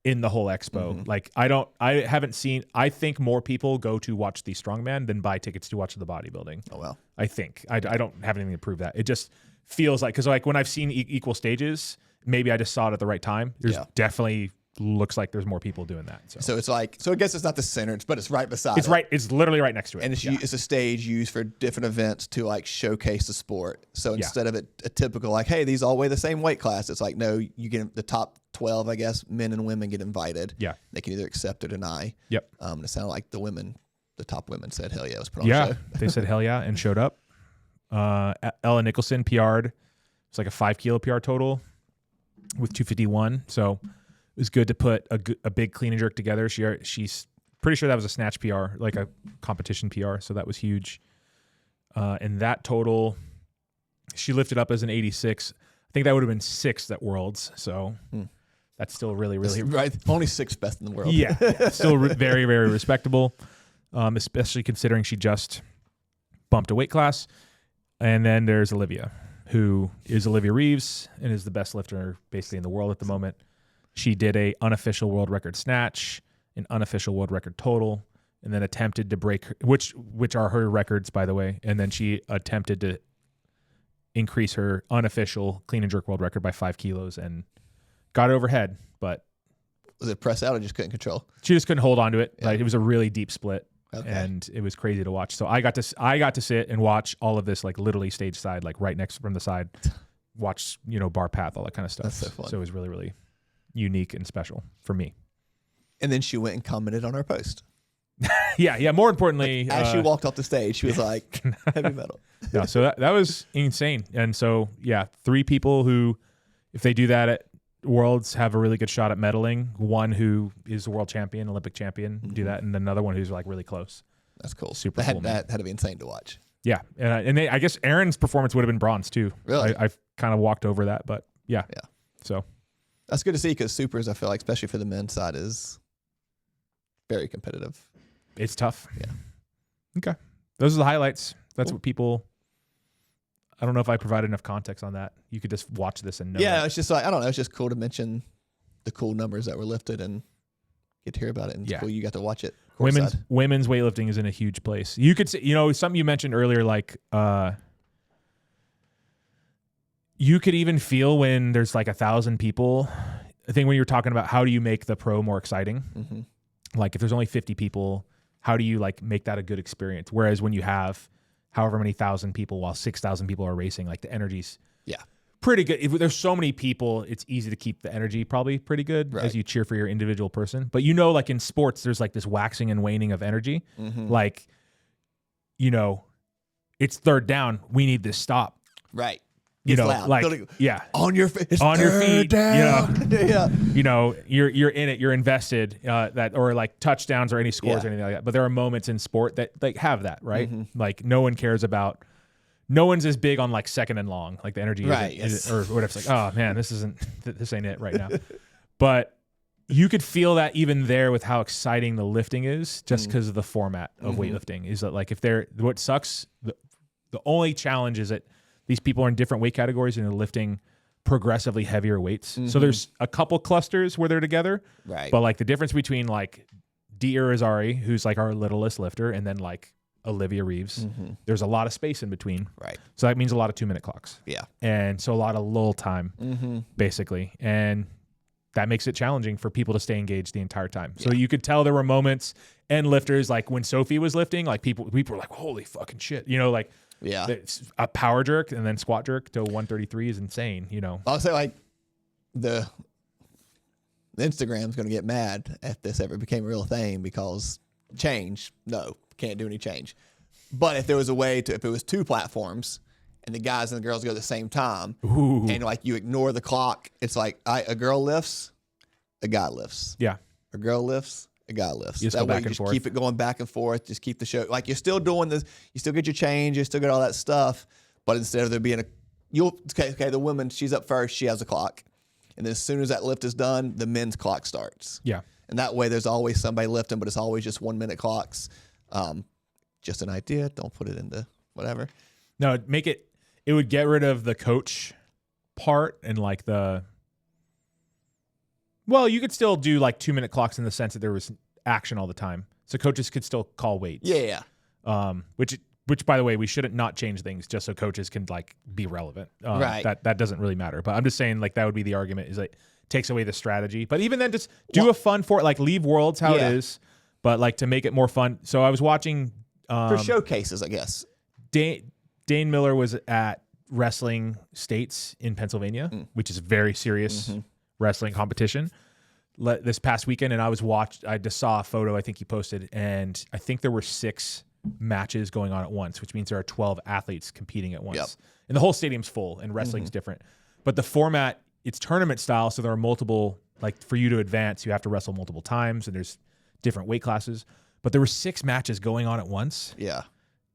in the whole expo. Like I think more people go to watch the Strongman than buy tickets to watch the bodybuilding. Oh well. I think I don't have anything to prove that. It just feels like, because like when I've seen equal stages, maybe I just saw it at the right time. There's definitely looks like there's more people doing that. So it's like, I guess it's not the center, but it's right beside it's right. It's literally right next to it. And it's a stage used for different events to like showcase the sport. So instead of it a typical like, hey, these all weigh the same weight class, it's like, no, you get the top 12, I guess, men and women get invited. Yeah. They can either accept or deny. Yep. It sounded like the top women said, hell yeah, let's put on a show. They said hell yeah and showed up. Ella Nicholson PR'd. It's like a 5 kilo PR total with 251. So it was good to put a big clean and jerk together. She's pretty sure that was a snatch PR, like a competition PR. So that was huge. And that total, she lifted up as an 86. I think that would have been 6th at Worlds. So that's still really, really right. Only 6th best in the world. Yeah, still very, very respectable. Especially considering she just bumped a weight class. And then there's Olivia, who is Olivia Reeves and is the best lifter basically in the world at the moment. She did a unofficial world record snatch, an unofficial world record total, and then attempted to break, which are her records, by the way. And then she attempted to increase her unofficial clean and jerk world record by 5 kilos and got it overhead. But was it press out or just couldn't control? She just couldn't hold on to it. Yeah. Like it was a really deep split. Okay. And it was crazy to watch. So I got to sit and watch all of this, like literally stage side, like right next from the side, watch, bar path, all that kind of stuff. That's so fun. So it was really, really unique and special for me. And then she went and commented on our post. Yeah. More importantly, like, as she walked off the stage, she was like, heavy metal. No, so that was insane. And so, 3 people who, if they do that at Worlds, have a really good shot at medaling. One who is a world champion, Olympic champion, do that, and another one who's like really close. That's cool. Super cool. That had to be insane to watch. Yeah, and I guess Aaron's performance would have been bronze too. Really, I've kind of walked over that, but yeah. So that's good to see because supers, I feel like, especially for the men's side, is very competitive. It's tough. Yeah. Okay, those are the highlights. That's what people. I don't know if I provided enough context on that. You could just watch this and know. Yeah, it's just like, I don't know. It's just cool to mention the cool numbers that were lifted and get to hear about it. And it's cool you got to watch it. Women's weightlifting is in a huge place. You could say, something you mentioned earlier, like you could even feel when there's like 1,000 people. I think when you're talking about how do you make the pro more exciting, like if there's only 50 people, how do you like make that a good experience? Whereas when you have however many thousand people while 6,000 people are racing, like the energy's pretty good. If there's so many people, it's easy to keep the energy probably pretty good as you cheer for your individual person. But like in sports, there's like this waxing and waning of energy. Like, it's third down. We need this stop. Right. Loud. Like, on your feet. On your feet. Down. You're in it. You're invested. Or like touchdowns or any scores or anything like that. But there are moments in sport that like have that, right? Like no one cares about. No one's as big on like second and long, like the energy, or whatever. It's like, oh man, this ain't it right now. But you could feel that even there with how exciting the lifting is, just because of the format of weightlifting. Is that like what sucks? The only challenge is that these people are in different weight categories and they're lifting progressively heavier weights. So there's a couple clusters where they're together, right? But like the difference between like Dee Irizarry, who's like our littlest lifter, and then like Olivia Reeves, there's a lot of space in between. Right. So that means a lot of 2-minute clocks. Yeah. And so a lot of lull time, basically. And that makes it challenging for people to stay engaged the entire time. So you could tell there were moments and lifters, like when Sophie was lifting, like people were like, holy fucking shit. Like a power jerk and then squat jerk to 133 is insane, I'll say like the Instagram's going to get mad if this ever became a real thing because can't do any change. But if there was a way if it was 2 platforms and the guys and the girls go at the same time and like you ignore the clock, it's like a girl lifts, a guy lifts. Yeah. A girl lifts, a guy lifts. You just That go way back you and just forth. keep it going back and forth. Just keep the show. Like, you're still doing this. You still get your change. You still get all that stuff. But instead of there being the woman, she's up first. She has a clock. And then as soon as that lift is done, the men's clock starts. Yeah. And that way there's always somebody lifting, but it's always just 1 minute clocks. Just an idea. Don't put it into whatever. No, it would get rid of the coach part and like well, you could still do like 2 minute clocks in the sense that there was action all the time. So coaches could still call weights. Yeah. Which by the way, we shouldn't not change things just so coaches can like be relevant. Right. That doesn't really matter. But I'm just saying like that would be the argument is like takes away the strategy. But even then just do a fun like leave worlds how it is, but like to make it more fun. So I was watching for showcases, I guess. Dane Miller was at Wrestling States in Pennsylvania, which is a very serious wrestling competition this past weekend. And I just saw a photo I think he posted, and I think there were 6 matches going on at once, which means there are 12 athletes competing at once. Yep. And the whole stadium's full, and wrestling's different. But the format, it's tournament style, so there are multiple, like for you to advance, you have to wrestle multiple times, and there's different weight classes. But there were 6 matches going on at once. Yeah.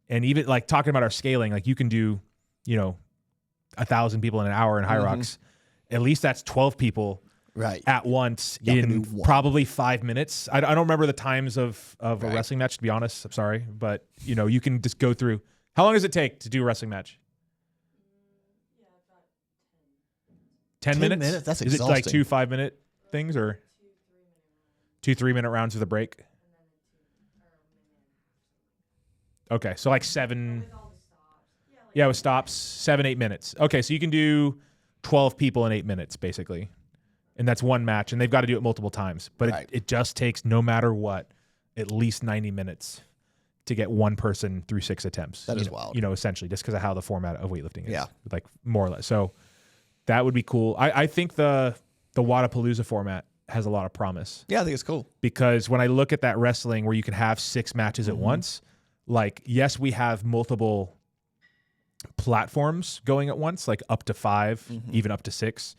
And even like talking about our scaling, like you can do, 1,000 people in an hour in HYROX. At least that's 12 people at once in probably 5 minutes. I don't remember the times of a wrestling match, to be honest. I'm sorry. But, you can just go through. How long does it take to do a wrestling match? 10 minutes? 10 minutes? That's Is exhausting. it like 2 5-minute things or 2 3-minute rounds with a break? Okay, so like 7. Yeah, with stops, 7 8 minutes. Okay, so you can do 12 people in 8 minutes basically, and that's one match, and they've got to do it multiple times. But it just takes, no matter what, at least 90 minutes to get one person through 6 attempts. That is wild. Essentially, just because of how the format of weightlifting is. Yeah. Like more or less. So that would be cool. I think the Wadapalooza format has a lot of promise. Yeah, I think it's cool. Because when I look at that wrestling where you can have 6 matches at once, like, yes, we have multiple platforms going at once, like up to 5, even up to 6.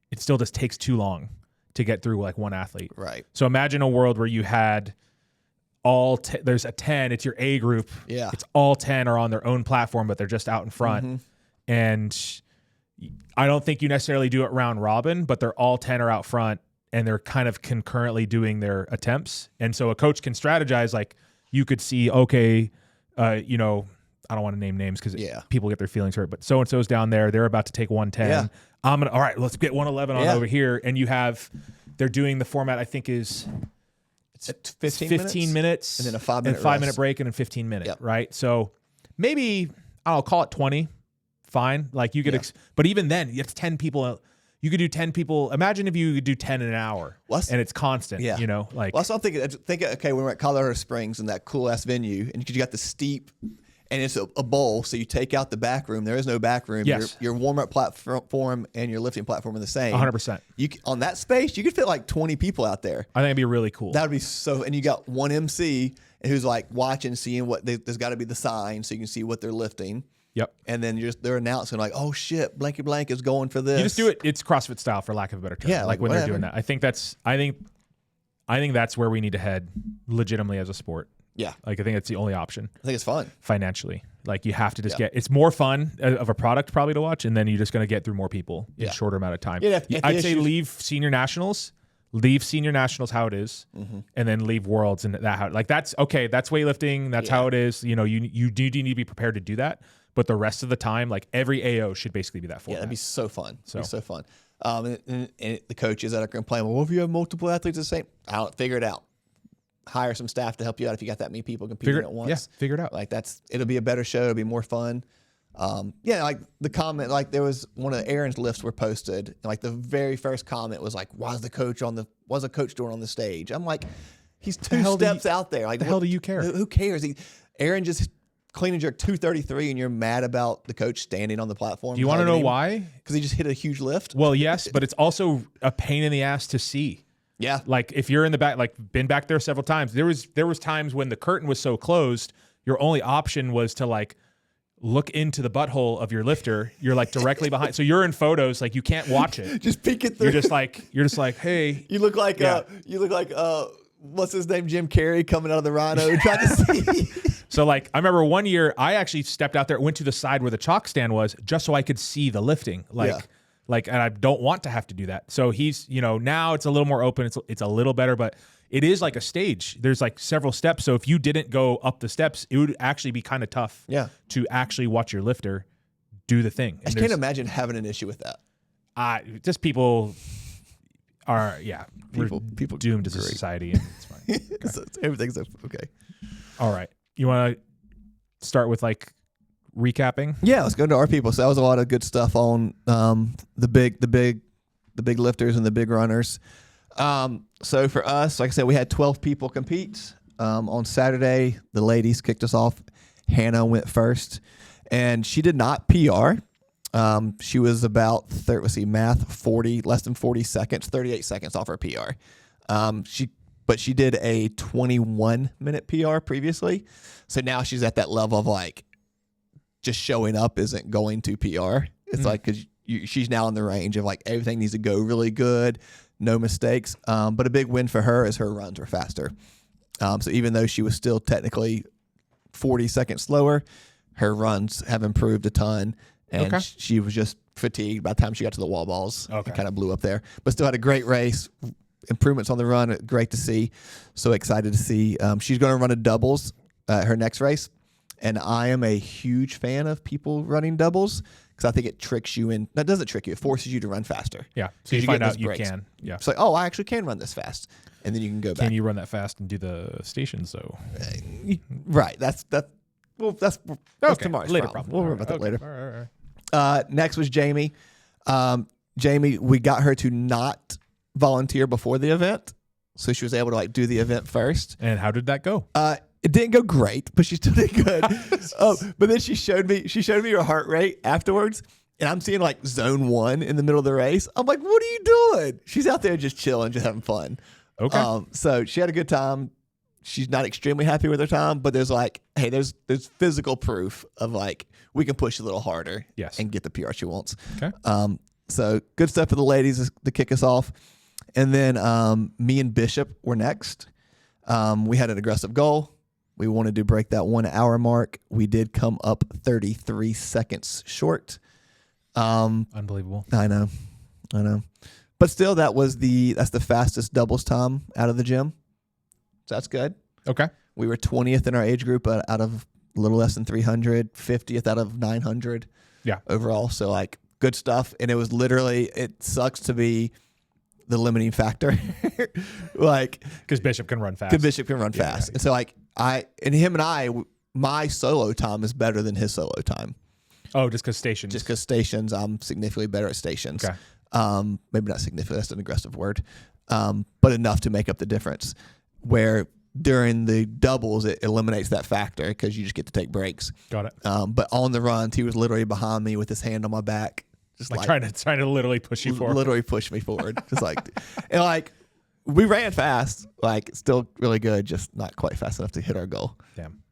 It still just takes too long to get through like one athlete. Right. So imagine a world where you had there's a 10, it's your A group. Yeah. It's all 10 are on their own platform, but they're just out in front. And I don't think you necessarily do it round robin, but they're all 10 are out front and they're kind of concurrently doing their attempts. And so a coach can strategize, like you could see, okay, I don't want to name names because people get their feelings hurt, but so-and-so's down there, they're about to take 110. Yeah. All right, let's get 111 on over here. And they're doing the format, I think is 15 minutes. And then a 5-minute and 5-minute break and then 15 minutes, right? So maybe, I'll call it 20. Fine. Like you could, but even then, it's 10 people. You could do 10 people. Imagine if you could do 10 in an hour and it's constant, like. Well, so I'm thinking, okay, when we're at Colorado Springs in that cool ass venue, and you got the steep, and it's a bowl, so you take out the back room. There is no back room. Yes. Your warm-up platform and your lifting platform are the same. 100%. On that space, you could fit like 20 people out there. I think it'd be really cool. That would be so, and you got one MC who's like watching, seeing what, there's got to be the sign so you can see what they're lifting. Yep. And then they're announcing like, oh shit, blanky blank is going for this. You just do it. It's CrossFit style, for lack of a better term. Yeah, like when they're doing that. I think that's where we need to head legitimately as a sport. Yeah. Like I think it's the only option. I think it's fun financially. Like you have to just it's more fun of a product probably to watch, and then you're just going to get through more people in a shorter amount of time. I'd say leave senior nationals how it is, and then leave worlds and that how, like that's okay. That's weightlifting. That's how it is. You do need to be prepared to do that. But the rest of the time, like every AO should basically be that format. Yeah, that'd be so fun. It'd be so fun. And the coaches that are complaining, well, if you have multiple athletes the same, figure it out. Hire some staff to help you out if you got that many people competing at once. Yeah, figure it out. Like it'll be a better show. It'll be more fun. Like the comment, like there was one of Aaron's lifts were posted. And like the very first comment was like, what's the coach doing on the stage? I'm like, he's 2 steps out there. Like, the hell do you care? Who cares? Aaron just clean and jerk 233, and you're mad about the coach standing on the platform. Do you want to know why? Because he just hit a huge lift. Well, yes, but it's also a pain in the ass to see. Yeah. Like if you're in the back, like been back there several times, there was times when the curtain was so closed, your only option was to like look into the butthole of your lifter. You're like directly behind. So you're in photos, like you can't watch it. Just peek it through. You're just like, hey. You look like what's his name, Jim Carrey coming out of the Rhino trying to see. So like, I remember one year I actually stepped out there, went to the side where the chalk stand was just so I could see the lifting. And I don't want to have to do that. So he's, now it's a little more open. It's a little better, but it is like a stage. There's like several steps. So if you didn't go up the steps, it would actually be kind of tough to actually watch your lifter do the thing. I can't imagine having an issue with that. Just people are, people doomed as a society. And it's fine. Okay. So everything's okay. All right. You want to start with like recapping? Yeah, let's go to our people. So that was a lot of good stuff on the big lifters and the big runners. So for us, like I said, we had 12 people compete. On Saturday, the ladies kicked us off. Hannah went first, and she did not PR. She was about 40, less than 40 seconds, 38 seconds off her PR. But she did a 21-minute PR previously. So now she's at that level of like, just showing up isn't going to PR. It's like, because she's now in the range of like everything needs to go really good, no mistakes. But a big win for her is her runs were faster. So even though she was still technically 40 seconds slower, her runs have improved a ton. And she was just fatigued by the time she got to the wall balls. It kind of blew up there. But still had a great race. Improvements on the run, great to see. So excited to see. She's going to run a doubles her next race. And I am a huge fan of people running doubles because I think it tricks you in. That doesn't trick you. It forces you to run faster. Yeah. So you find out you can. Yeah. It's like, oh, I actually can run this fast. And then you can go back. Can you run that fast and do the stations, though? Right. That's tomorrow's later problem. We'll worry about that later. All right. Next was Jamie. Jamie, we got her to not volunteer before the event. So she was able to like do the event first. And how did that go? It didn't go great, but she still did good. But then she showed me her heart rate afterwards, and I'm seeing like zone 1 in the middle of the race. I'm like, what are you doing? She's out there just chilling, just having fun. Okay. So she had a good time. She's not extremely happy with her time, but there's like, hey, there's physical proof of like we can push a little harder, and get the PR she wants. Okay. So good stuff for the ladies to kick us off, and then me and Bishop were next. We had an aggressive goal. We wanted to break that 1 hour mark. We did come up 33 seconds short. Unbelievable. I know. But still, that's the fastest doubles time out of the gym. So that's good. Okay. We were 20th in our age group out of a little less than 300, 50th out of 900. Yeah. Overall. So like good stuff. And it was literally, it sucks to be the limiting factor. Like, because Bishop can run fast. Fast. And so like my solo time is better than his solo time. Oh, just because stations. I'm significantly better at stations. Okay. Maybe not significantly, that's an aggressive word. But enough to make up the difference. Where during the doubles, it eliminates that factor because you just get to take breaks. Got it. But on the runs, he was literally behind me with his hand on my back. Just like trying to literally push you forward. Literally push me forward. Just like, and like, we ran fast, like still really good, just not quite fast enough to hit our goal. Damn.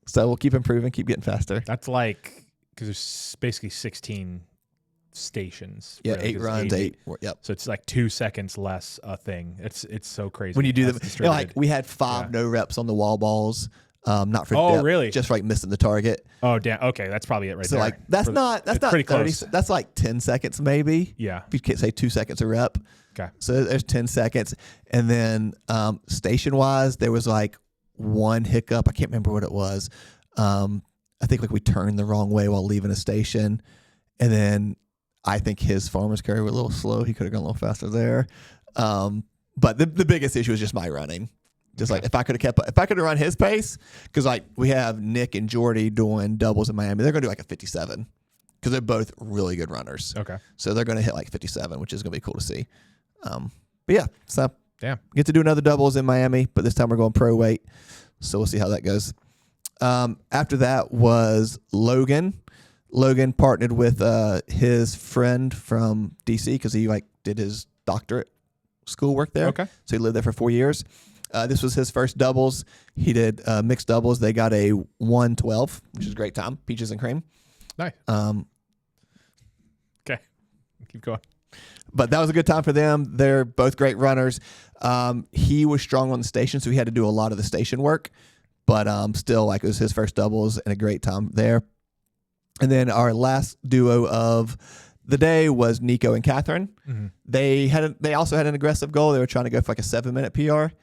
So we'll keep improving, keep getting faster. That's like, because there's basically 16 stations. Yeah, really, 8 runs, 8. Yep. So it's like 2 seconds less a thing. It's so crazy. When you do them, like we had 5 no reps on the wall balls. Not for depth, really? Just for like missing the target. Oh, damn. Okay, that's probably it right so there. So like that's not pretty 30. Close. That's like 10 seconds maybe. Yeah. If you can't say 2 seconds a rep. Okay. So there's 10 seconds, and then station wise, there was like one hiccup. I can't remember what it was. I think like we turned the wrong way while leaving a station, and then I think his farmer's carry was a little slow. He could have gone a little faster there. But the biggest issue was just my running. Just like if I could have run his pace, because like we have Nick and Jordy doing doubles in Miami, they're gonna do like a 57 because they're both really good runners. Okay, so they're gonna hit like 57, which is gonna be cool to see. But yeah, so damn, get to do another doubles in Miami, but this time we're going pro weight, so we'll see how that goes. After that was Logan. Logan partnered with his friend from DC because he like did his doctorate schoolwork there. Okay, so he lived there for 4 years. This was his first doubles. He did mixed doubles. They got a 1:12, which is a great time. Peaches and cream. Nice. Okay. Keep going. But that was a good time for them. They're both great runners. He was strong on the station, so he had to do a lot of the station work. But still, like, it was his first doubles and a great time there. And then our last duo of the day was Nico and Catherine. Mm-hmm. They also had an aggressive goal. They were trying to go for like a 7-minute PR.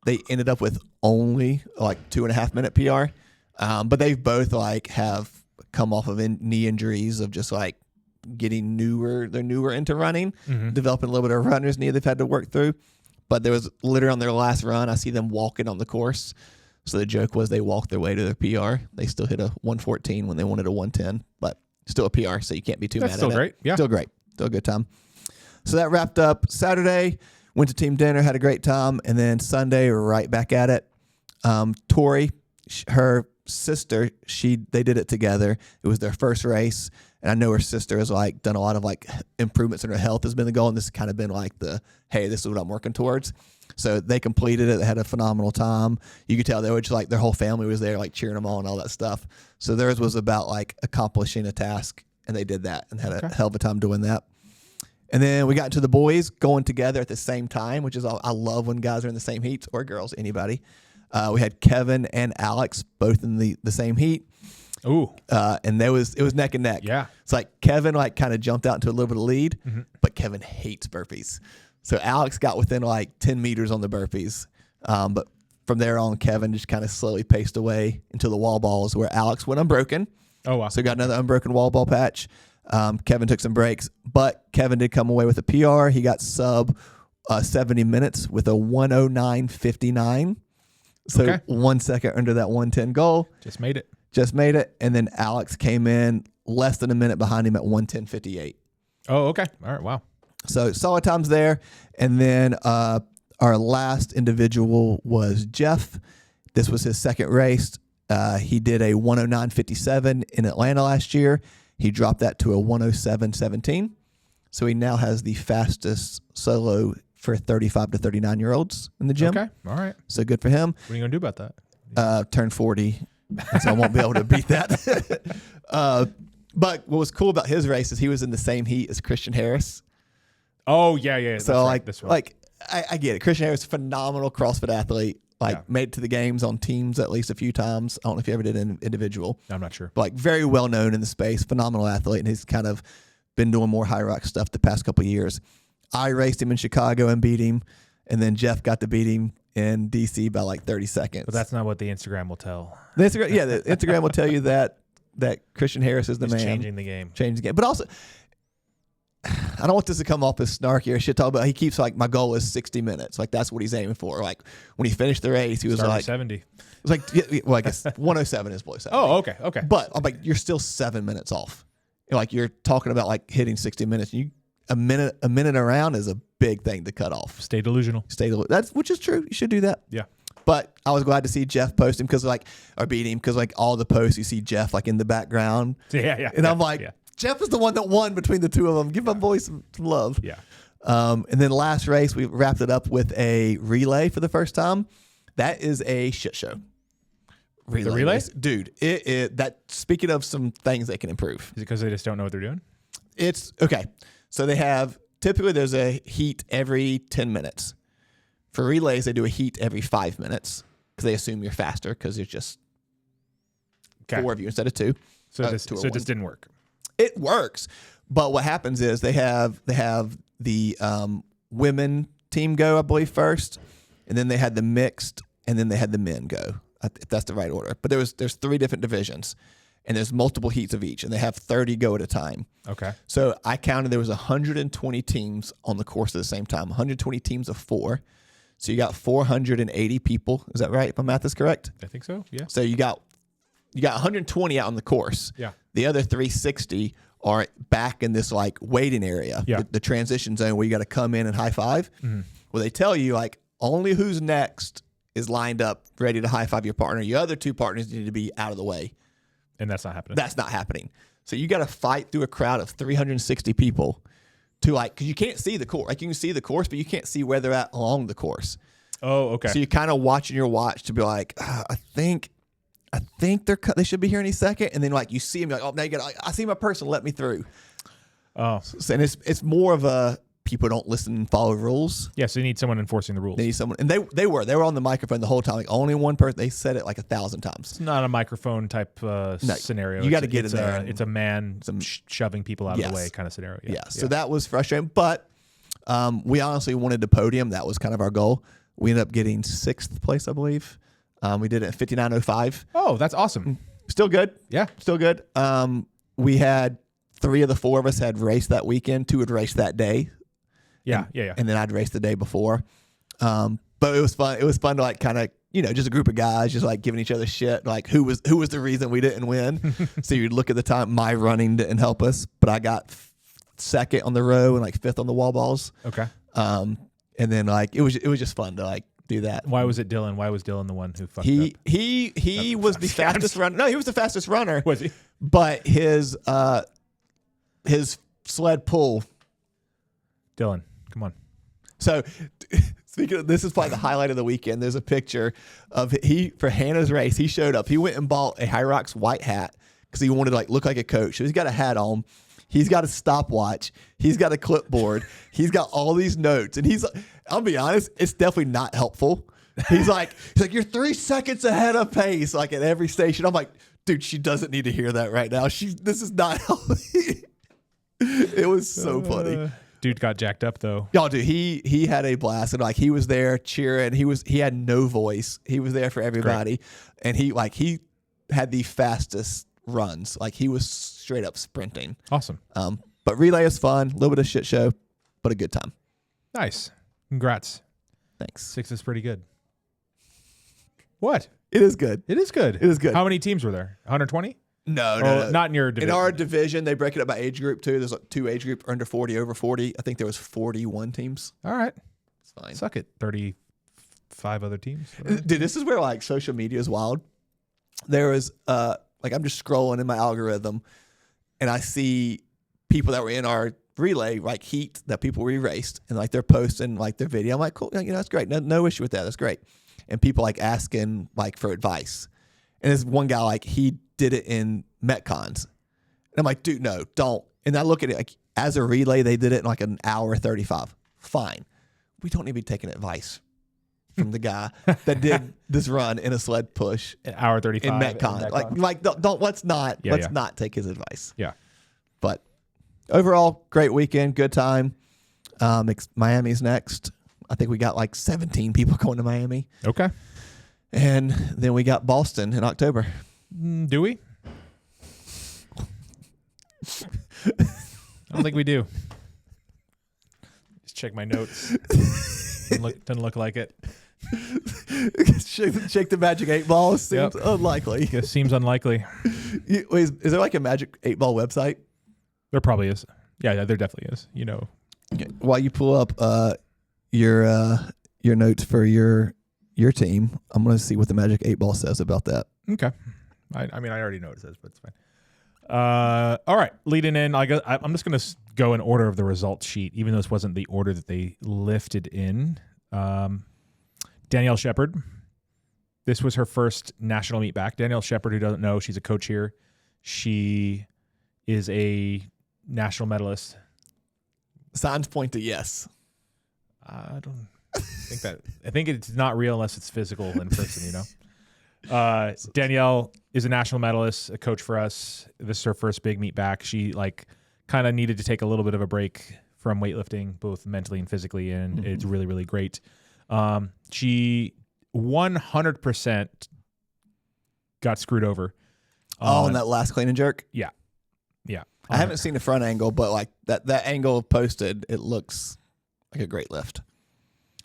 They ended up with only like 2.5-minute PR. But they both like have come off of knee injuries of just like getting they're newer into running, developing a little bit of runner's knee they've had to work through. But there was literally on their last run, I see them walking on the course. So the joke was they walked their way to their PR. They still hit a 114 when they wanted a 110, but still a PR, so you can't be too mad at it. That's still great. Yeah. Still great. Still a good time. So that wrapped up Saturday. Went to team dinner, had a great time, and then Sunday we're right back at it. Tori, her sister, they did it together. It was their first race, and I know her sister has like done a lot of like improvements in her health has been the goal, and this has kind of been like hey, this is what I'm working towards. So they completed it. They had a phenomenal time. You could tell they were just like their whole family was there, like cheering them on and all that stuff. So theirs was about like accomplishing a task, and they did that and had a hell of a time doing that. And then we got to the boys going together at the same time, which is I love when guys are in the same heats, or girls, anybody. We had Kevin and Alex both in the same heat. Ooh. And it was neck and neck. Yeah. It's like Kevin like kind of jumped out into a little bit of lead, but Kevin hates burpees. So Alex got within like 10 meters on the burpees. But from there on, Kevin just kind of slowly paced away into the wall balls where Alex went unbroken. Oh, wow. So got another unbroken wall ball patch. Kevin took some breaks, but Kevin did come away with a PR. He got sub 70 minutes with a 109.59. So 1 second under that 110 goal. Just made it. And then Alex came in less than a minute behind him at 110.58. Oh, okay. All right. Wow. So solid times there. And then our last individual was Jeff. This was his second race. He did a 109.57 in Atlanta last year. He dropped that to a 107.17. So he now has the fastest solo for 35 to 39-year-olds in the gym. Okay. All right. So good for him. What are you going to do about that? Turn 40. So I won't be able to beat that. But what was cool about his race is he was in the same heat as Christian Harris. Oh, yeah. So like, I get it. Christian Harris, phenomenal CrossFit athlete. Made it to the games on teams at least a few times. I don't know if you ever did an individual. I'm not sure. But like very well known in the space, phenomenal athlete, and he's kind of been doing more HYROX stuff the past couple of years. I raced him in Chicago and beat him, and then Jeff got to beat him in DC by like 30 seconds. But that's not what the Instagram will tell. The Instagram will tell you that Christian Harris is the man. Changing the game. But also, I don't want this to come off as snarky or shit talk, but he keeps like, my goal is 60 minutes. Like that's what he's aiming for. Like when he finished the race, he was like 70. It was like, well, I guess 107 is below 70. Oh, okay. But I'm like, you're still 7 minutes off. Like you're talking about like hitting 60 minutes. A minute around is a big thing to cut off. Stay delusional. Which is true. You should do that. Yeah. But I was glad to see Jeff post him or beat him because like all the posts you see Jeff like in the background. Yeah. And I'm like, Jeff is the one that won between the two of them. Give my boy some love. Yeah. And then last race, we wrapped it up with a relay for the first time. That is a shit show. The relay? Race. Dude, speaking of some things that can improve. Is it because they just don't know what they're doing? It's okay. So typically there's a heat every 10 minutes. For relays, they do a heat every 5 minutes because they assume you're faster because there's just 4 of you instead of 2. So this didn't work. It works, but what happens is they have the women team go, I believe, first, and then they had the mixed, and then they had the men go, if that's the right order. But there's 3 different divisions, and there's multiple heats of each, and they have 30 go at a time. Okay. So I counted there was 120 teams on the course at the same time, 120 teams of 4. So you got 480 people. Is that right? If my math is correct? I think so. Yeah. So you got 120 out on the course. Yeah. The other 360 are back in this like waiting area, the transition zone where you got to come in and high five. Mm-hmm. Well, they tell you like only who's next is lined up ready to high five your partner. Your other 2 partners need to be out of the way. And that's not happening. That's not happening. So you got to fight through a crowd of 360 people to because you can't see the course. Like you can see the course, but you can't see where they're at along the course. Oh, okay. So you're kind of watching your watch to be like, I think they should be here any second, and then like you see them, you're like, oh, now you got. I see my person, let me through. Oh, so, and it's more of a people don't listen and follow rules. Yeah, so you need someone enforcing the rules. They need someone, and they were on the microphone the whole time. Like only one person. They said it like 1,000 times. It's not a microphone type scenario. You got to get in there. It's a man shoving people out of the way kind of scenario. Yeah. So that was frustrating, but we honestly wanted the podium. That was kind of our goal. We ended up getting 6th place, I believe. We did it at 59:05. Oh, that's awesome. Still good. Yeah. Still good. We had 3 of the 4 of us had raced that weekend. 2 had raced that day. Yeah. And then I'd raced the day before. But it was fun. It was fun to like kind of, just a group of guys just like giving each other shit. Like who was the reason we didn't win? So you'd look at the time, my running didn't help us, but I got 2nd on the row and like 5th on the wall balls. Okay. And then like it was just fun to like do that. Why was it Dylan? Why was Dylan the one who fucked up? He was the fastest runner. No, he was the fastest runner. Was he? But his sled pull. Dylan, come on. So speaking of, this is probably the highlight of the weekend. There's a picture of for Hannah's race. He showed up. He went and bought a HYROX white hat because he wanted to like look like a coach. So he's got a hat on. He's got a stopwatch. He's got a clipboard. He's got all these notes. And I'll be honest, it's definitely not helpful. He's like, you're 3 seconds ahead of pace, like at every station. I'm like, dude, she doesn't need to hear that right now. This is not healthy. It was so funny. Dude got jacked up though. Y'all, dude, he had a blast, and like he was there cheering. He had no voice. He was there for everybody. Great. And he had the fastest runs. Like he was straight up sprinting. Awesome. But relay is fun, a little bit of shit show, but a good time. Nice. Congrats. Thanks. 6 is pretty good. What? It is good. It is good. It is good. How many teams were there? 120? No. Not in your division. In our division, they break it up by age group too. There's like 2 age group, under 40, over 40. I think there was 41 teams. All right. It's fine. Suck it. 35 other teams. Dude, this is where like social media is wild. There was like I'm just scrolling in my algorithm and I see people that were in our relay, like heat that people re-raced, and like they're posting like their video. I'm like, cool, that's great. No issue with that. That's great. And people like asking like for advice. And there's one guy like he did it in Metcons. And I'm like, dude, no, don't. And I look at it like as a relay, they did it in like an hour 35. Fine. We don't need to be taking advice from the guy that did this run in a sled push. An hour 35 in Metcon. Like don't let's not take his advice. Yeah. But overall, great weekend, good time. Miami's next. I think we got like 17 people going to Miami. Okay. And then we got Boston in October. Do we? I don't think we do. Just check my notes. Doesn't look like it. Shake the magic 8 ball. Seems unlikely. It seems unlikely. Is there like a magic 8 ball website? There probably is. Yeah, there definitely is. Okay. While you pull up your notes for your team, I'm going to see what the magic 8 ball says about that. Okay. I mean, I already know what it says, but it's fine. All right. Leading in, I'm just going to go in order of the results sheet, even though this wasn't the order that they lifted in. Danielle Shepard. This was her first national meet back. Danielle Shepard, who doesn't know, she's a coach here. She is a national medalist. Signs point to yes. I don't think that. I think it's not real unless it's physical in person, Danielle is a national medalist, a coach for us. This is her first big meet back. She kind of needed to take a little bit of a break from weightlifting, both mentally and physically, and it's really, really great. She 100% got screwed over. On that last clean and jerk? Yeah. I haven't seen the front angle, but like that angle posted, it looks like a great lift.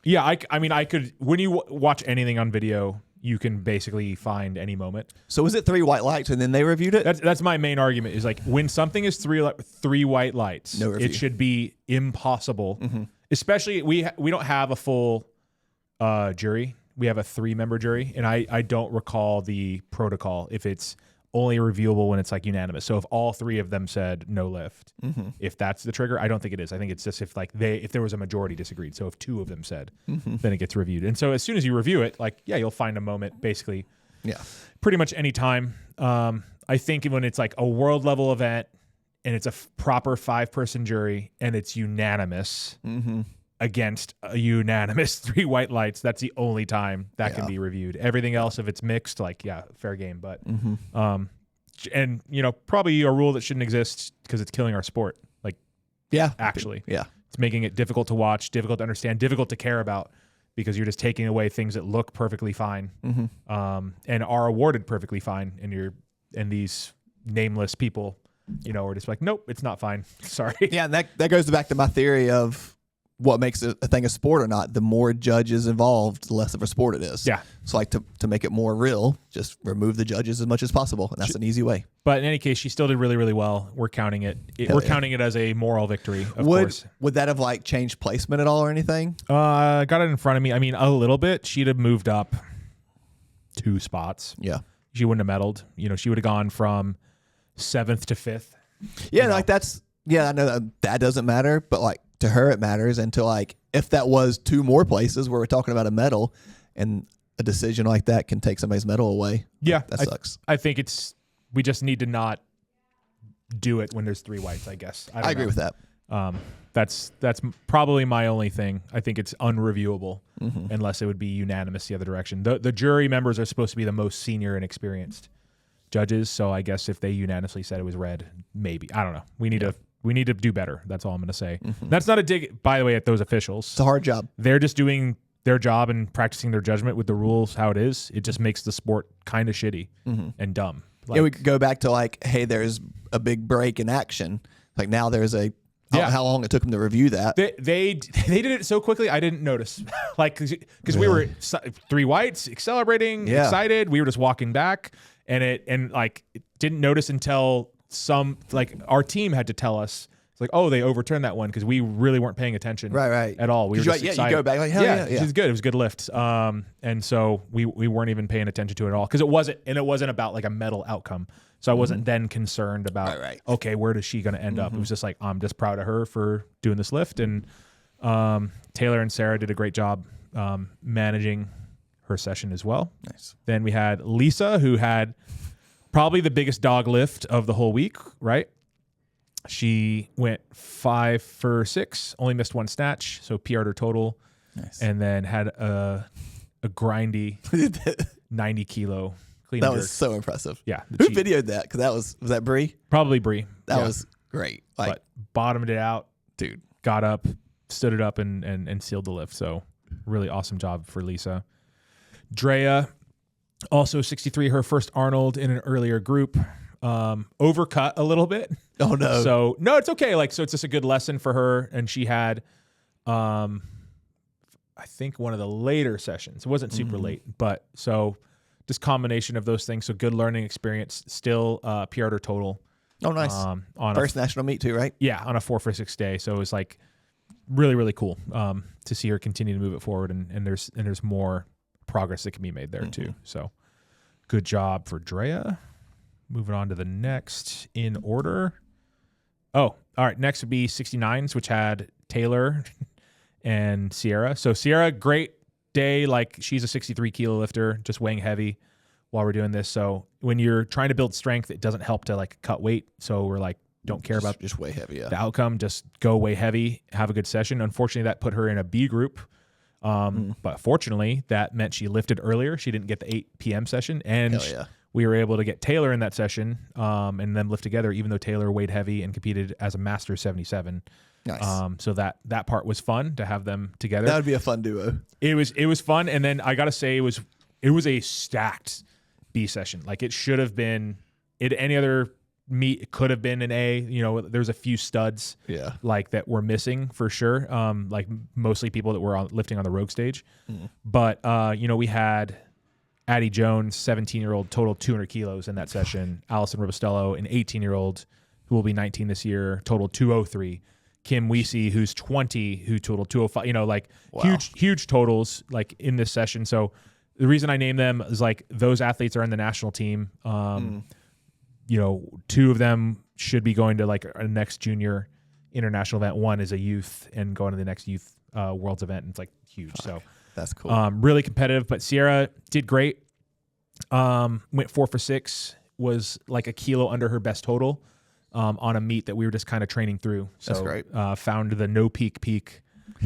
Yeah, I mean, I could, when you watch anything on video, you can basically find any moment. So was it 3 white lights and then they reviewed it? That's my main argument is like when something is three white lights, it should be impossible. Mm-hmm. Especially we don't have a full jury. We have a 3-member jury, and I don't recall the protocol if it's only reviewable when it's like unanimous. So if all 3 of them said no lift, if that's the trigger, I don't think it is. I think it's just if there was a majority disagreed. So if 2 of them said, then it gets reviewed. And so as soon as you review it, you'll find a moment basically. Yeah. Pretty much any time. I think when it's like a world level event and it's a proper 5-person jury, and it's unanimous against a unanimous 3 white lights, that's the only time that can be reviewed. Everything else, if it's mixed, like, fair game. But, and, probably a rule that shouldn't exist because it's killing our sport. Like, actually. Yeah. It's making it difficult to watch, difficult to understand, difficult to care about because you're just taking away things that look perfectly fine and are awarded perfectly fine. And these nameless people, are just like, nope, it's not fine. Sorry. Yeah, and that goes back to my theory of what makes a thing a sport or not. The more judges involved, the less of a sport it is. Yeah. So like to make it more real, just remove the judges as much as possible, and that's an easy way. But in any case, she still did really, really well. We're counting it. We're counting it as a moral victory, of course. Would that have like changed placement at all or anything? Got it in front of me. I mean, a little bit. She'd have moved up 2 spots. Yeah. She wouldn't have medaled. She would have gone from 7th to 5th. Yeah, like I know that doesn't matter, but like to her it matters. And to like, if that was 2 more places where we're talking about a medal and a decision like that can take somebody's medal away. Yeah. That sucks. I think we just need to not do it when there's 3 whites, I guess. I agree with that. That's probably my only thing. I think it's unreviewable unless it would be unanimous the other direction. The jury members are supposed to be the most senior and experienced judges, so I guess if they unanimously said it was red, maybe. I don't know. We need to do better. That's all I'm going to say. That's not a dig, by the way, at those officials. It's a hard job. They're just doing their job and practicing their judgment with the rules how it is. It just makes the sport kind of shitty and dumb. Like, we could go back to like, hey, there's a big break in action. Like now there's how long it took them to review that. They did it so quickly I didn't notice. Like because we were 3 whites celebrating, excited. We were just walking back and didn't notice until our team had to tell us. It's like, oh, they overturned that one because we really weren't paying attention at all. We were just excited. You go back like, hell yeah. It was good. It was a good lift. And so we weren't even paying attention to it at all because it wasn't about like a medal outcome. So I wasn't then concerned about, okay, where is she going to end up? It was just like, I'm just proud of her for doing this lift. And Taylor and Sarah did a great job managing her session as well. Nice. Then we had Lisa, who had probably the biggest dog lift of the whole week, right? She went 5 for 6, only missed 1 snatch, so PR'd her total. Nice. And then had a grindy 90 kilo clean. That was so impressive. Yeah. Who videoed that? Because was that Bree? Probably Bree. That was great. But bottomed it out, dude. Got up, stood it up, and sealed the lift. So really awesome job for Lisa. Drea, also 63, her first Arnold in an earlier group. Overcut a little bit. Oh no. So no, it's okay. So it's just a good lesson for her. And she had, I think one of the later sessions. It wasn't super late, but so just combination of those things. So good learning experience. Still PR'd her total. Oh, nice. On first national meet too, right? Yeah, on a 4 for 6 day. So it was like really, really cool to see her continue to move it forward. And there's more progress that can be made there too. So good job for Drea. Moving on to the next in order. Oh, all right. Next would be 69s, which had Taylor and Sierra. So Sierra, great day. Like she's a 63 kilo lifter, just weighing heavy while we're doing this. So when you're trying to build strength, it doesn't help to like cut weight. So we're like, don't care about just weigh heavy. Yeah. The outcome. Just go weigh heavy, have a good session. Unfortunately, that put her in a B group. But fortunately, that meant she lifted earlier. She didn't get the 8 p.m. session. And we were able to get Taylor in that session and them lift together, even though Taylor weighed heavy and competed as a master 77. Nice. So that part was fun to have them together. That would be a fun duo. It was fun. And then I got to say, it was a stacked B session. Like it should have been any other meet. It could have been an A. There's a few studs like that were missing for sure. Like mostly people that were lifting on the Rogue stage. But, we had Addie Jones, 17-year-old, total 200 kilos in that session. Allison Robustello, an 18-year-old who will be 19 this year, total 203. Kim Weesey, who's 20, who totaled 205. Huge totals like in this session. So the reason I name them is like those athletes are in the national team. 2 of them should be going to like a next junior international event. One is a youth and going to the next youth world's event. And it's like huge. So that's cool. Really competitive, but Sierra did great. Went 4 for 6, was like a kilo under her best total. on a meet that we were just kind of training through. So That's great. Found the no peak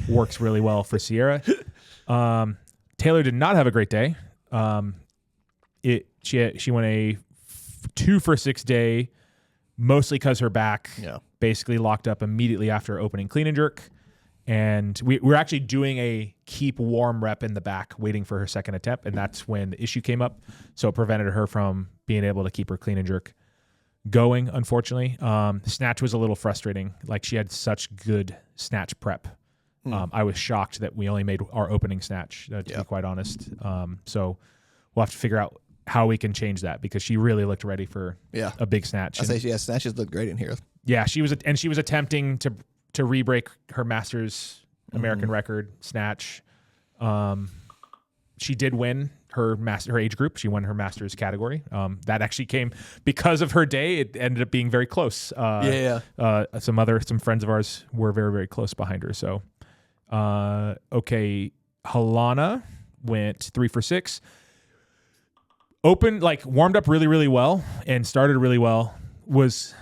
works really well for Sierra. Taylor did not have a great day. She went a 2 for 6 day, mostly because her back basically locked up immediately after opening clean and jerk. And we're actually doing a keep warm rep in the back, waiting for her second attempt. And that's when the issue came up. So it prevented her from being able to keep her clean and jerk going, unfortunately. Snatch was a little frustrating. Like, she had such good snatch prep. I was shocked that we only made our opening snatch, to be quite honest. So we'll have to figure out how we can change that, because she really looked ready for a big snatch. I say, snatches look great in here. Yeah, she was attempting to re-break her Masters American record snatch. She did win her age group. She won her Masters category. That actually came because of her day. It ended up being very close. Some friends of ours were very, very close behind her. So, Halana went 3 for 6. Warmed up really, really well and started really well. Was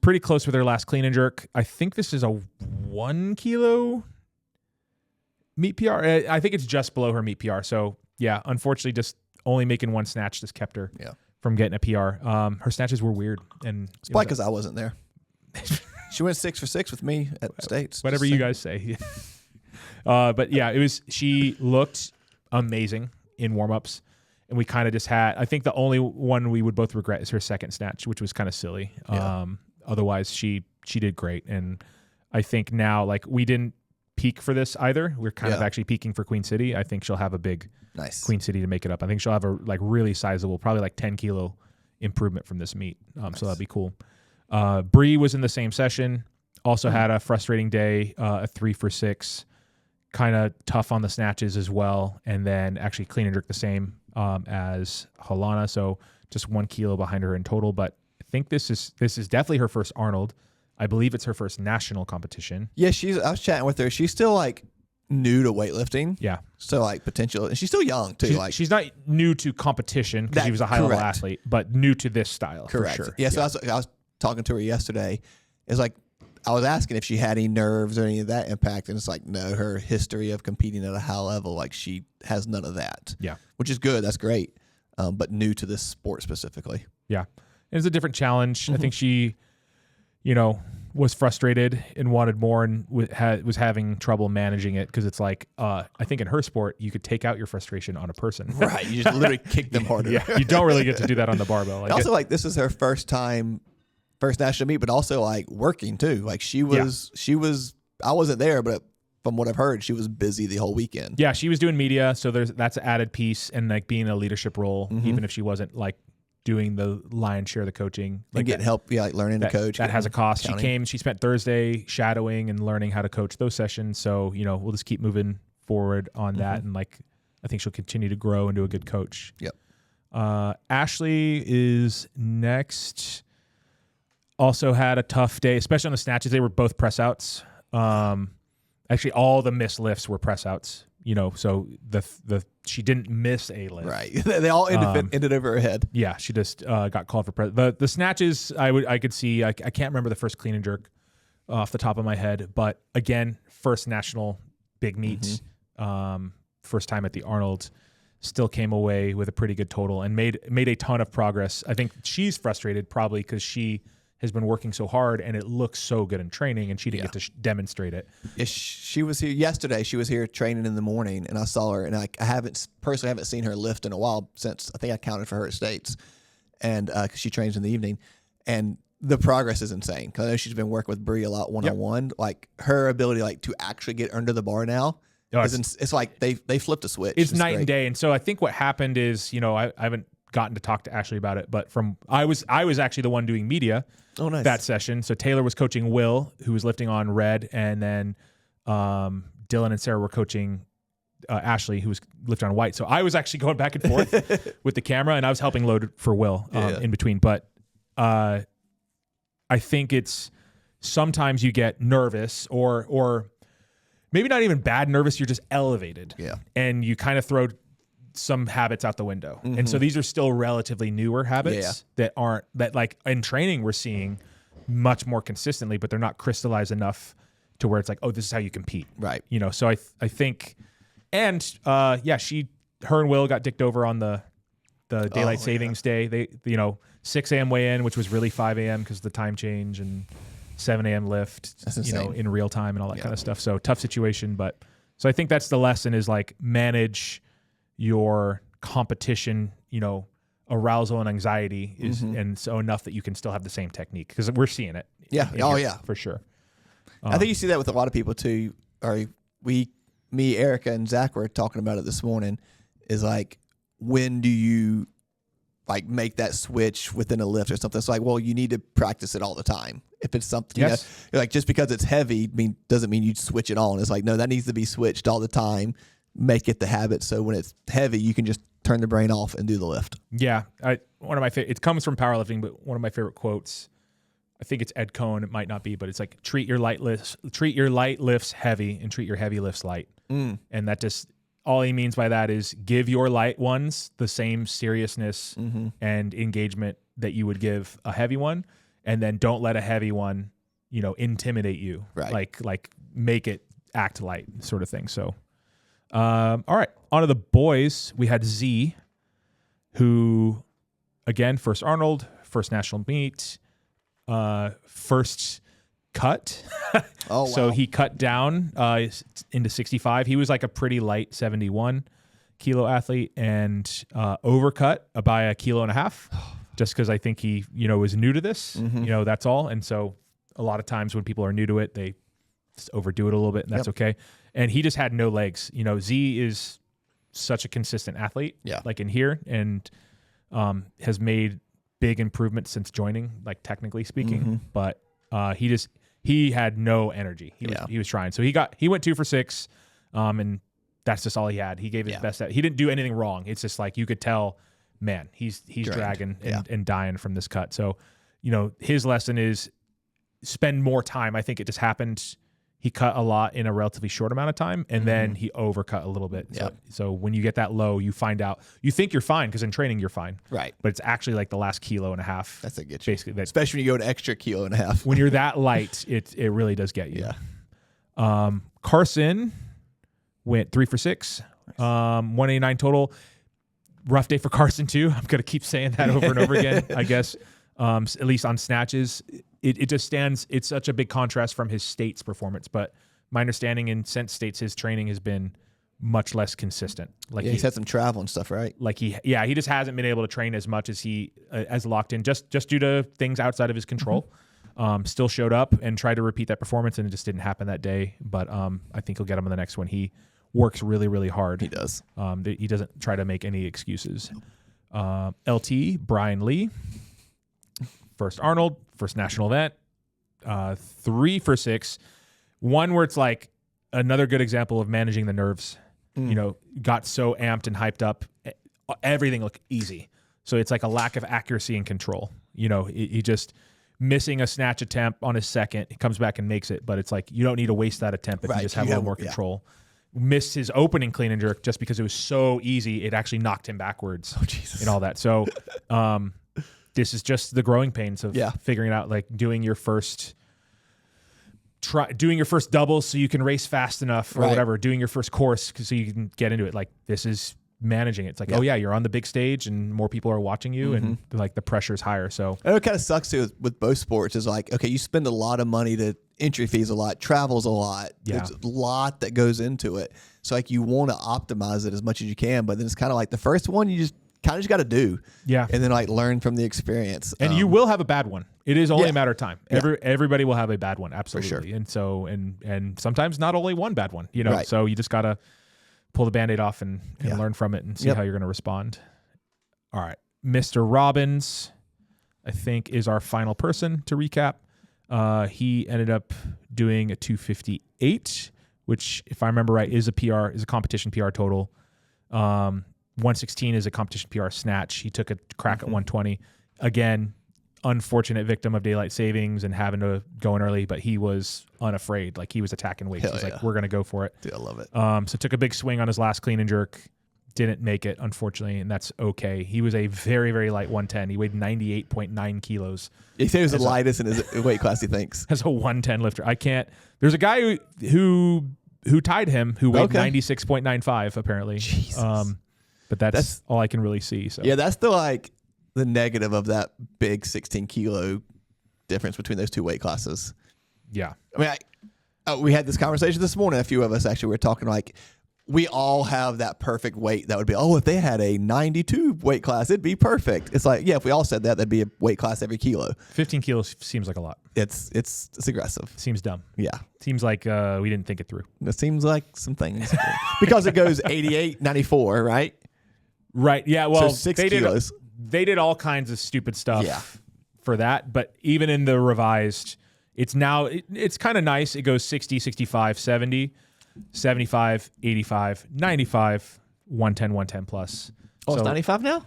pretty close with her last clean and jerk. I think this is a 1 kilo meet PR. I think it's just below her meet PR. So yeah, unfortunately, just only making one snatch just kept her from getting a PR. Her snatches were weird, and it's probably because I wasn't there. She went 6 for 6 with me at States. Whatever you guys say. But yeah, she looked amazing in warm-ups. And we kind of just had, I think the only one we would both regret is her second snatch, which was kind of silly. Yeah. Otherwise, she did great. And I think now, we didn't peak for this either. We're kind of actually peaking for Queen City. I think she'll have a big Queen City to make it up. I think she'll have a really sizable, probably 10 kilo improvement from this meet. So that'd be cool. Bree was in the same session. Also had a frustrating day, a 3 for 6. Kind of tough on the snatches as well. And then actually clean and jerk the same as Halana, so just 1 kilo behind her in total. But I think this is definitely her first Arnold. I believe it's her first national competition. Yeah, I was chatting with her. She's still new to weightlifting. Yeah, so potential, and she's still young too. She's not new to competition because she was a high level athlete, but new to this style. Correct. For sure. Yeah. So I was talking to her yesterday. It's I was asking if she had any nerves or any of that impact, and it's no, her history of competing at a high level, she has none of that. Yeah. Which is good. That's great. But new to this sport specifically. Yeah. It's a different challenge. I think she, was frustrated and wanted more, and was having trouble managing it, because it's I think in her sport, you could take out your frustration on a person. Right. You just literally kick them harder. Yeah. You don't really get to do that on the barbell. Also, this is her first national meet, but also working too. She was I wasn't there, but from what I've heard, she was busy the whole weekend. Yeah, she was doing media, so that's an added piece, and being in a leadership role, even if she wasn't doing the lion's share of the coaching. And getting help, learning to coach. That has a cost. Counting. She spent Thursday shadowing and learning how to coach those sessions. So, we'll just keep moving forward on that, and I think she'll continue to grow into a good coach. Yep. Ashley is next. Also had a tough day, especially on the snatches. They were both press outs. Actually, all the missed lifts were press outs. So she didn't miss a lift. Right. They all ended over her head. Yeah, she just got called for press. The snatches, I could see. I can't remember the first clean and jerk off the top of my head, but again, first national big meet, first time at the Arnold. Still came away with a pretty good total and made a ton of progress. I think she's frustrated probably because she has been working so hard, and it looks so good in training, and she didn't get to demonstrate it. Yeah, she was here yesterday. She was here training in the morning, and I saw her, and I haven't seen her lift in a while, since I think I counted for her at States, and because she trains in the evening, and the progress is insane. Because I know she's been working with Bree a lot one-on-one. Her ability to actually get under the bar now. It's they flipped a switch. It's night and day. And so I think what happened is, I haven't gotten to talk to Ashley about it, but I was actually the one doing media that session. So Taylor was coaching Will, who was lifting on red, and then Dylan and Sarah were coaching Ashley, who was lifting on white. So I was actually going back and forth with the camera, and I was helping load for Will in between. But I think it's sometimes you get nervous or maybe not even bad nervous, you're just elevated. Yeah. And you kind of throw some habits out the window. And so these are still relatively newer habits that in training we're seeing much more consistently, but they're not crystallized enough to where it's like, oh, this is how you compete. Right. You know, so I think, and her and Will got dicked over on the daylight savings day. They, 6 a.m. weigh in, which was really 5 a.m. because of the time change, and 7 a.m. lift, in real time and all that kind of stuff. So tough situation. But so I think that's the lesson is like manage your competition, arousal and anxiety is, and so enough that you can still have the same technique, because we're seeing it. Yeah. Yeah. For sure. I think you see that with a lot of people too. Me, Erica, and Zach were talking about it this morning. Is like, when do you like make that switch within a lift or something? It's like, well, you need to practice it all the time. If it's something, you're like, just because it's heavy doesn't mean you switch it on. It's like, no, that needs to be switched all the time. Make it the habit. So when it's heavy, you can just turn the brain off and do the lift. Yeah. One of my favorite, it comes from powerlifting, but one of my favorite quotes, I think it's Ed Cohn. It might not be, but it's like, treat your light lifts heavy and treat your heavy lifts light. And that just, all he means by that is give your light ones the same seriousness and engagement that you would give a heavy one. And then don't let a heavy one, intimidate you. Right. Like make it act light sort of thing. So, all right. On to the boys. We had Z, who, again, first Arnold, first national meet, first cut. Oh, wow. So he cut down into 65. He was like a pretty light 71 kilo athlete, and overcut by 1.5 kilos, just because I think he, was new to this. That's all. And so a lot of times when people are new to it, they just overdo it a little bit, and that's okay. And he just had no legs. Z is such a consistent athlete, like in here, and has made big improvements since joining, like technically speaking. But he had no energy. He was trying. So he went 2 for 6, and that's just all he had. He gave his best. He didn't do anything wrong. It's just like you could tell, man, he's dragging and dying from this cut. So, his lesson is spend more time. I think it just happened. He cut a lot in a relatively short amount of time, and then he overcut a little bit. So when you get that low, you find out, you think you're fine because in training you're fine. Right. But it's actually like the last 1.5 kilos. That's a get you. Basically, especially when you go to extra 1.5 kilos. When you're that light, it really does get you. Yeah. Carson went 3 for 6, 189 total. Rough day for Carson too. I'm going to keep saying that over and over again, I guess, at least on snatches. It just stands, it's such a big contrast from his States performance, but my understanding in since States, his training has been much less consistent. Like he's had some travel and stuff, right? Like he just hasn't been able to train as much as he as locked in, just due to things outside of his control. Still showed up and tried to repeat that performance, and it just didn't happen that day. But I think he'll get him on the next one. He works really, really hard. He does. He doesn't try to make any excuses. LT, Brian Lee, first Arnold, first national event, 3 for 6. One where it's like another good example of managing the nerves. Got so amped and hyped up, everything looked easy. So it's like a lack of accuracy and control. He just missing a snatch attempt on his second. He comes back and makes it, but it's like you don't need to waste that attempt if you just have a little more control. Missed his opening clean and jerk just because it was so easy. It actually knocked him backwards and all that. So this is just the growing pains of figuring out, like doing your first double so you can race fast enough or whatever, doing your first course so you can get into it. Like this is managing it. It's like, oh yeah, you're on the big stage and more people are watching you and like the pressure is higher. So and it kind of sucks too with both sports is like, okay, you spend a lot of money to entry fees a lot, travels a lot. There's a lot that goes into it. So like you want to optimize it as much as you can, but then it's kind of like the first one you just kind of just got to do. Yeah. And then like learn from the experience. And you will have a bad one. It is only a matter of time. Everybody will have a bad one. Absolutely. For sure. And so, and sometimes not only one bad one, so you just got to pull the Band-Aid off and learn from it and see how you're going to respond. All right. Mr. Robbins, I think, is our final person to recap. He ended up doing a 258, which, if I remember right, is a PR, is a competition PR total. 116 is a competition PR snatch. He took a crack at 120. Again, unfortunate victim of daylight savings and having to go in early, but he was unafraid. Like he was attacking weights. He's like, we're going to go for it. Dude, I love it. So took a big swing on his last clean and jerk, didn't make it, unfortunately, and that's okay. He was a very, very light 110. He weighed 98.9 kilos. He said he was the lightest in his weight class, he thinks. As a 110 lifter. I can't. There's a guy who tied him who weighed 96.95 apparently. Jesus. But that's all I can really see. So yeah, that's the negative of that big 16 kilo difference between those two weight classes. Yeah. I mean, we had this conversation this morning. A few of us actually were talking we all have that perfect weight that would be, if they had a 92 weight class, it'd be perfect. It's like, yeah, if we all said that, that'd be a weight class every kilo. 15 kilos seems like a lot. It's aggressive. Seems dumb. Yeah. Seems like we didn't think it through. It seems like some things. Because it goes 88, 94, right? Right. Yeah. Well, so 6 kilos. They did all kinds of stupid stuff for that. But even in the revised, it's now, it's kind of nice. It goes 60, 65, 70. 75, 85, 95, 110, 110 plus. Oh, it's 95 now?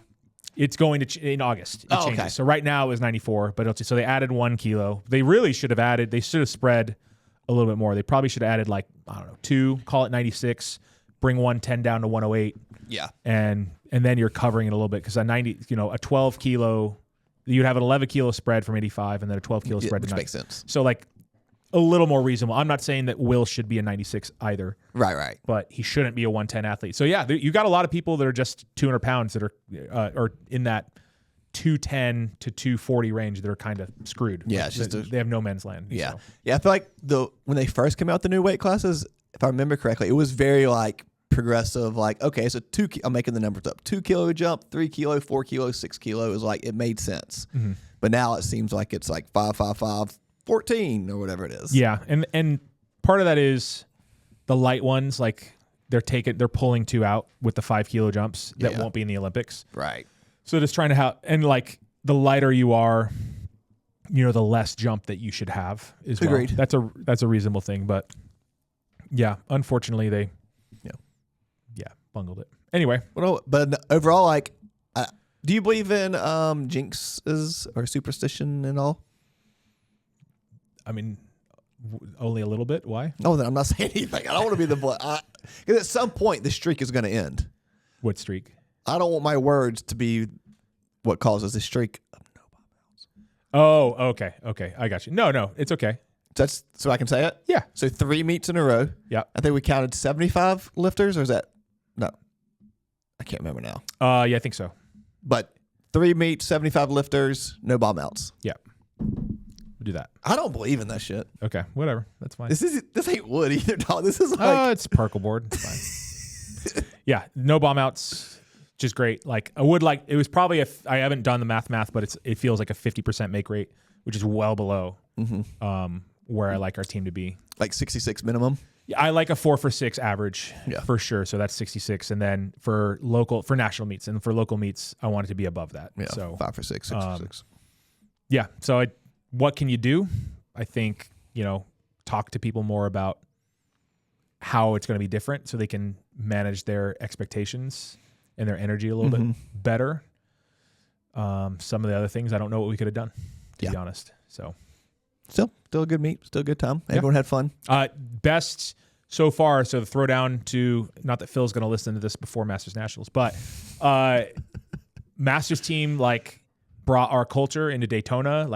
It's going to in August. It changes. Okay. So right now it was 94, but so they added 1 kilo. They really should have spread a little bit more. They probably should have added 2, call it 96, bring 110 down to 108. Yeah. And then you're covering it a little bit because a 12 kilo, you'd have an 11 kilo spread from 85 and then a 12 kilo spread to 90. Makes sense. So a little more reasonable. I'm not saying that Will should be a 96 either. Right. But he shouldn't be a 110 athlete. So yeah, you got a lot of people that are just 200 pounds that are or in that 210 to 240 range that are kind of screwed. Yeah, they have no man's land. Yeah. So. Yeah, I feel like when they first came out the new weight classes, if I remember correctly, it was very progressive. Okay, so I'm making the numbers up. 2 kilo jump, 3 kilo, 4 kilo, 6 kilo. It was it made sense. Mm-hmm. But now it seems like it's 5, 5, 5, 14 or whatever it is. Yeah, and part of that is the light ones, they're pulling 2 out with the 5 kilo jumps that won't be in the Olympics. Right. So just trying to the lighter you are, the less jump that you should have as well. Agreed. That's a reasonable thing, but yeah, unfortunately they bungled it. Anyway, but overall, do you believe in jinxes or superstition and all? I mean, only a little bit. Why? No, then I'm not saying anything. I don't want to be the because at some point the streak is going to end. What streak? I don't want my words to be what causes the streak of no bombouts. Oh, okay. I got you. No, it's okay. So I can say it? Yeah. So 3 meets in a row. Yeah. I think we counted 75 lifters, or is that no? I can't remember now. Yeah, I think so. But 3 meets, 75 lifters, no bomb outs. Yeah. Do that. I don't believe in that shit. Okay, whatever. That's fine. This ain't wood either, dog. This is it's particle board. It's fine. Yeah, no bomb outs. Just great. I would it was probably I haven't done the math, but it feels like a 50% make rate, which is well below where I like our team to be. 66 minimum. Yeah, I like a 4 for 6 average for sure. So that's 66, and then for national meets and for local meets, I want it to be above that. Yeah, so 5 for 6, 6 for 6. Yeah. So what can you do? I think, talk to people more about how it's going to be different so they can manage their expectations and their energy a little bit better. Some of the other things, I don't know what we could have done, to be honest. So still a good meet, still a good time. Everyone had fun. Best so far. So the throwdown to, not that Phil's going to listen to this before Masters Nationals, but Masters team, brought our culture into Daytona,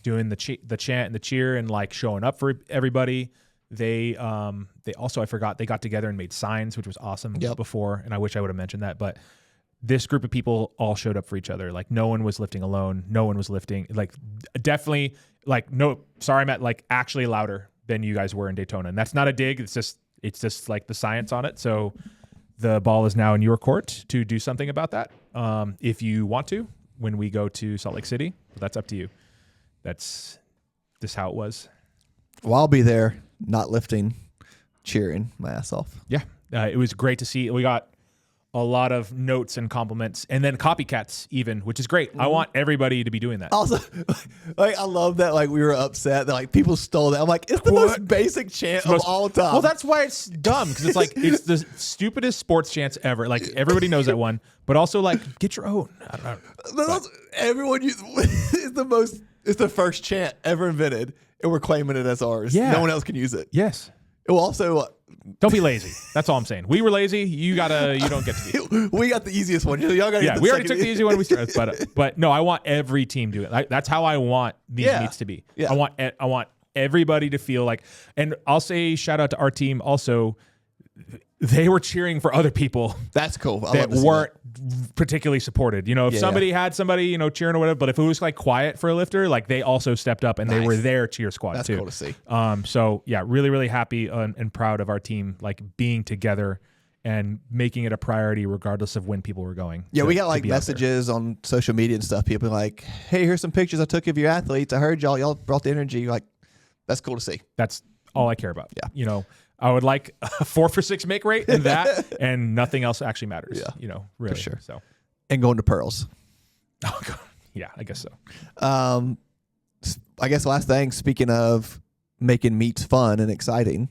doing the chant and the cheer and showing up for everybody. They also, I forgot, they got together and made signs, which was awesome before. And I wish I would have mentioned that, but this group of people all showed up for each other. No one was lifting alone. No one was lifting definitely no, sorry, Matt, actually louder than you guys were in Daytona. And that's not a dig. It's just the science on it. So the ball is now in your court to do something about that. If you want to, when we go to Salt Lake City, but that's up to you. That's just how it was. Well, I'll be there, not lifting, cheering my ass off. Yeah. It was great to see. We got a lot of notes and compliments and then copycats even, which is great. I want everybody to be doing that. Also, I love that we were upset that people stole that. I'm it's the most basic chant of all time. Well, that's why it's dumb, because it's it's the stupidest sports chants ever. Everybody knows that one, but also get your own. I don't know. Everyone it's the first chant ever invented, and we're claiming it as ours. Yeah. No one else can use it. Yes. Well, also, Don't be lazy. That's all I'm saying. We were lazy. You don't get to be. we got the easiest one. Y'all got Yeah, we already took the easy one. We started, but no, I want every team to do it. That's how I want these meets to be. Yeah. I want everybody to feel like, and I'll say shout out to our team also. They were cheering for other people. That's cool. That weren't particularly supported. If somebody had somebody, cheering or whatever, but if it was like quiet for a lifter, like they also stepped up and they were their cheer squad That's too. cool to see. So yeah, really, really happy and proud of our team, like being together and making it a priority regardless of when people were going. Yeah, we got like messages on social media and stuff. People like, hey, here's some pictures I took of your athletes. I heard y'all brought the energy. Like, that's cool to see. That's all I care about. Yeah. I would like a 4 for 6 make rate and that, and nothing else actually matters. Yeah, really. for sure. So, and going to pearls. Oh God. Yeah, I guess so. I guess last thing, speaking of making meets fun and exciting,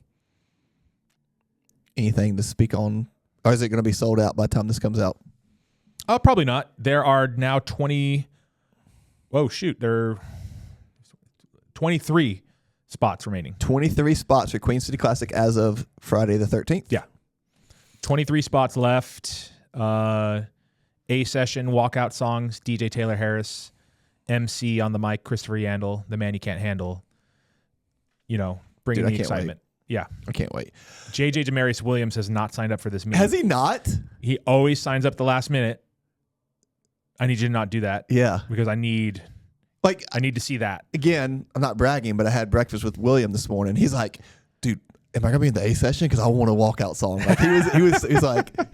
anything to speak on, or is it going to be sold out by the time this comes out? Probably not. There are now 20. Whoa, shoot! There are 23 spots remaining. 23 spots for Queen City Classic as of Friday the 13th. Yeah. 23 spots left. A session, walkout songs, DJ Taylor Harris, MC on the mic, Christopher Yandle, the man you can't handle. Bringing the excitement. Wait. Yeah. I can't wait. JJ Demarius Williams has not signed up for this meeting. Has he not? He always signs up the last minute. I need you to not do that. Yeah. Because I need to see that. Again, I'm not bragging, but I had breakfast with William this morning. He's like, dude, am I gonna be in the A session? Because I want a walkout song. Like he was like, I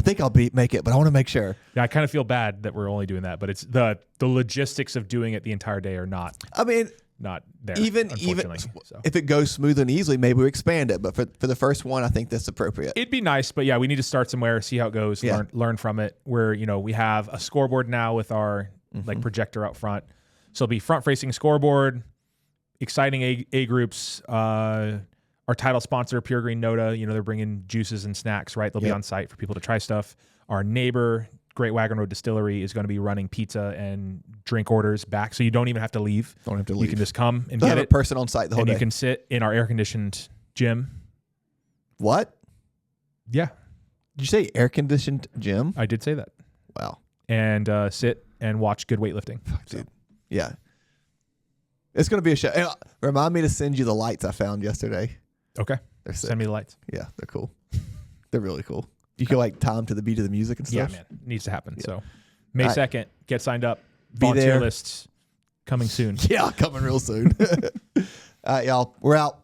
think I'll make it, but I want to make sure. Yeah, I kind of feel bad that we're only doing that, but it's the logistics of doing it the entire day are not. I mean, not there. Even so. If it goes smooth and easily, maybe we expand it. But for the first one, I think that's appropriate. It'd be nice, but yeah, we need to start somewhere, see how it goes, learn from it. Where we have a scoreboard now with our like projector out front, so it'll be front facing scoreboard, exciting A groups. Our title sponsor, Pure Green Noda, they're bringing juices and snacks, right? They'll be on site for people to try stuff. Our neighbor, Great Wagon Road Distillery, is going to be running pizza and drink orders back, so you don't even have to leave. You can just come and get it. A person on site the whole day. You can sit in our air-conditioned gym. What? Yeah. Did you say air-conditioned gym? I did say that. Wow. And sit and watch good weightlifting. Dude. Yeah. It's going to be a show. And remind me to send you the lights I found yesterday. Okay. They're sick. Send me the lights. Yeah, they're cool. They're really cool. You can like time to the beat of the music and stuff. Yeah, man. It needs to happen. Yeah. So May 2nd, get signed up. Be Volunteer there. lists coming soon. Yeah, coming real soon. All right, y'all. We're out.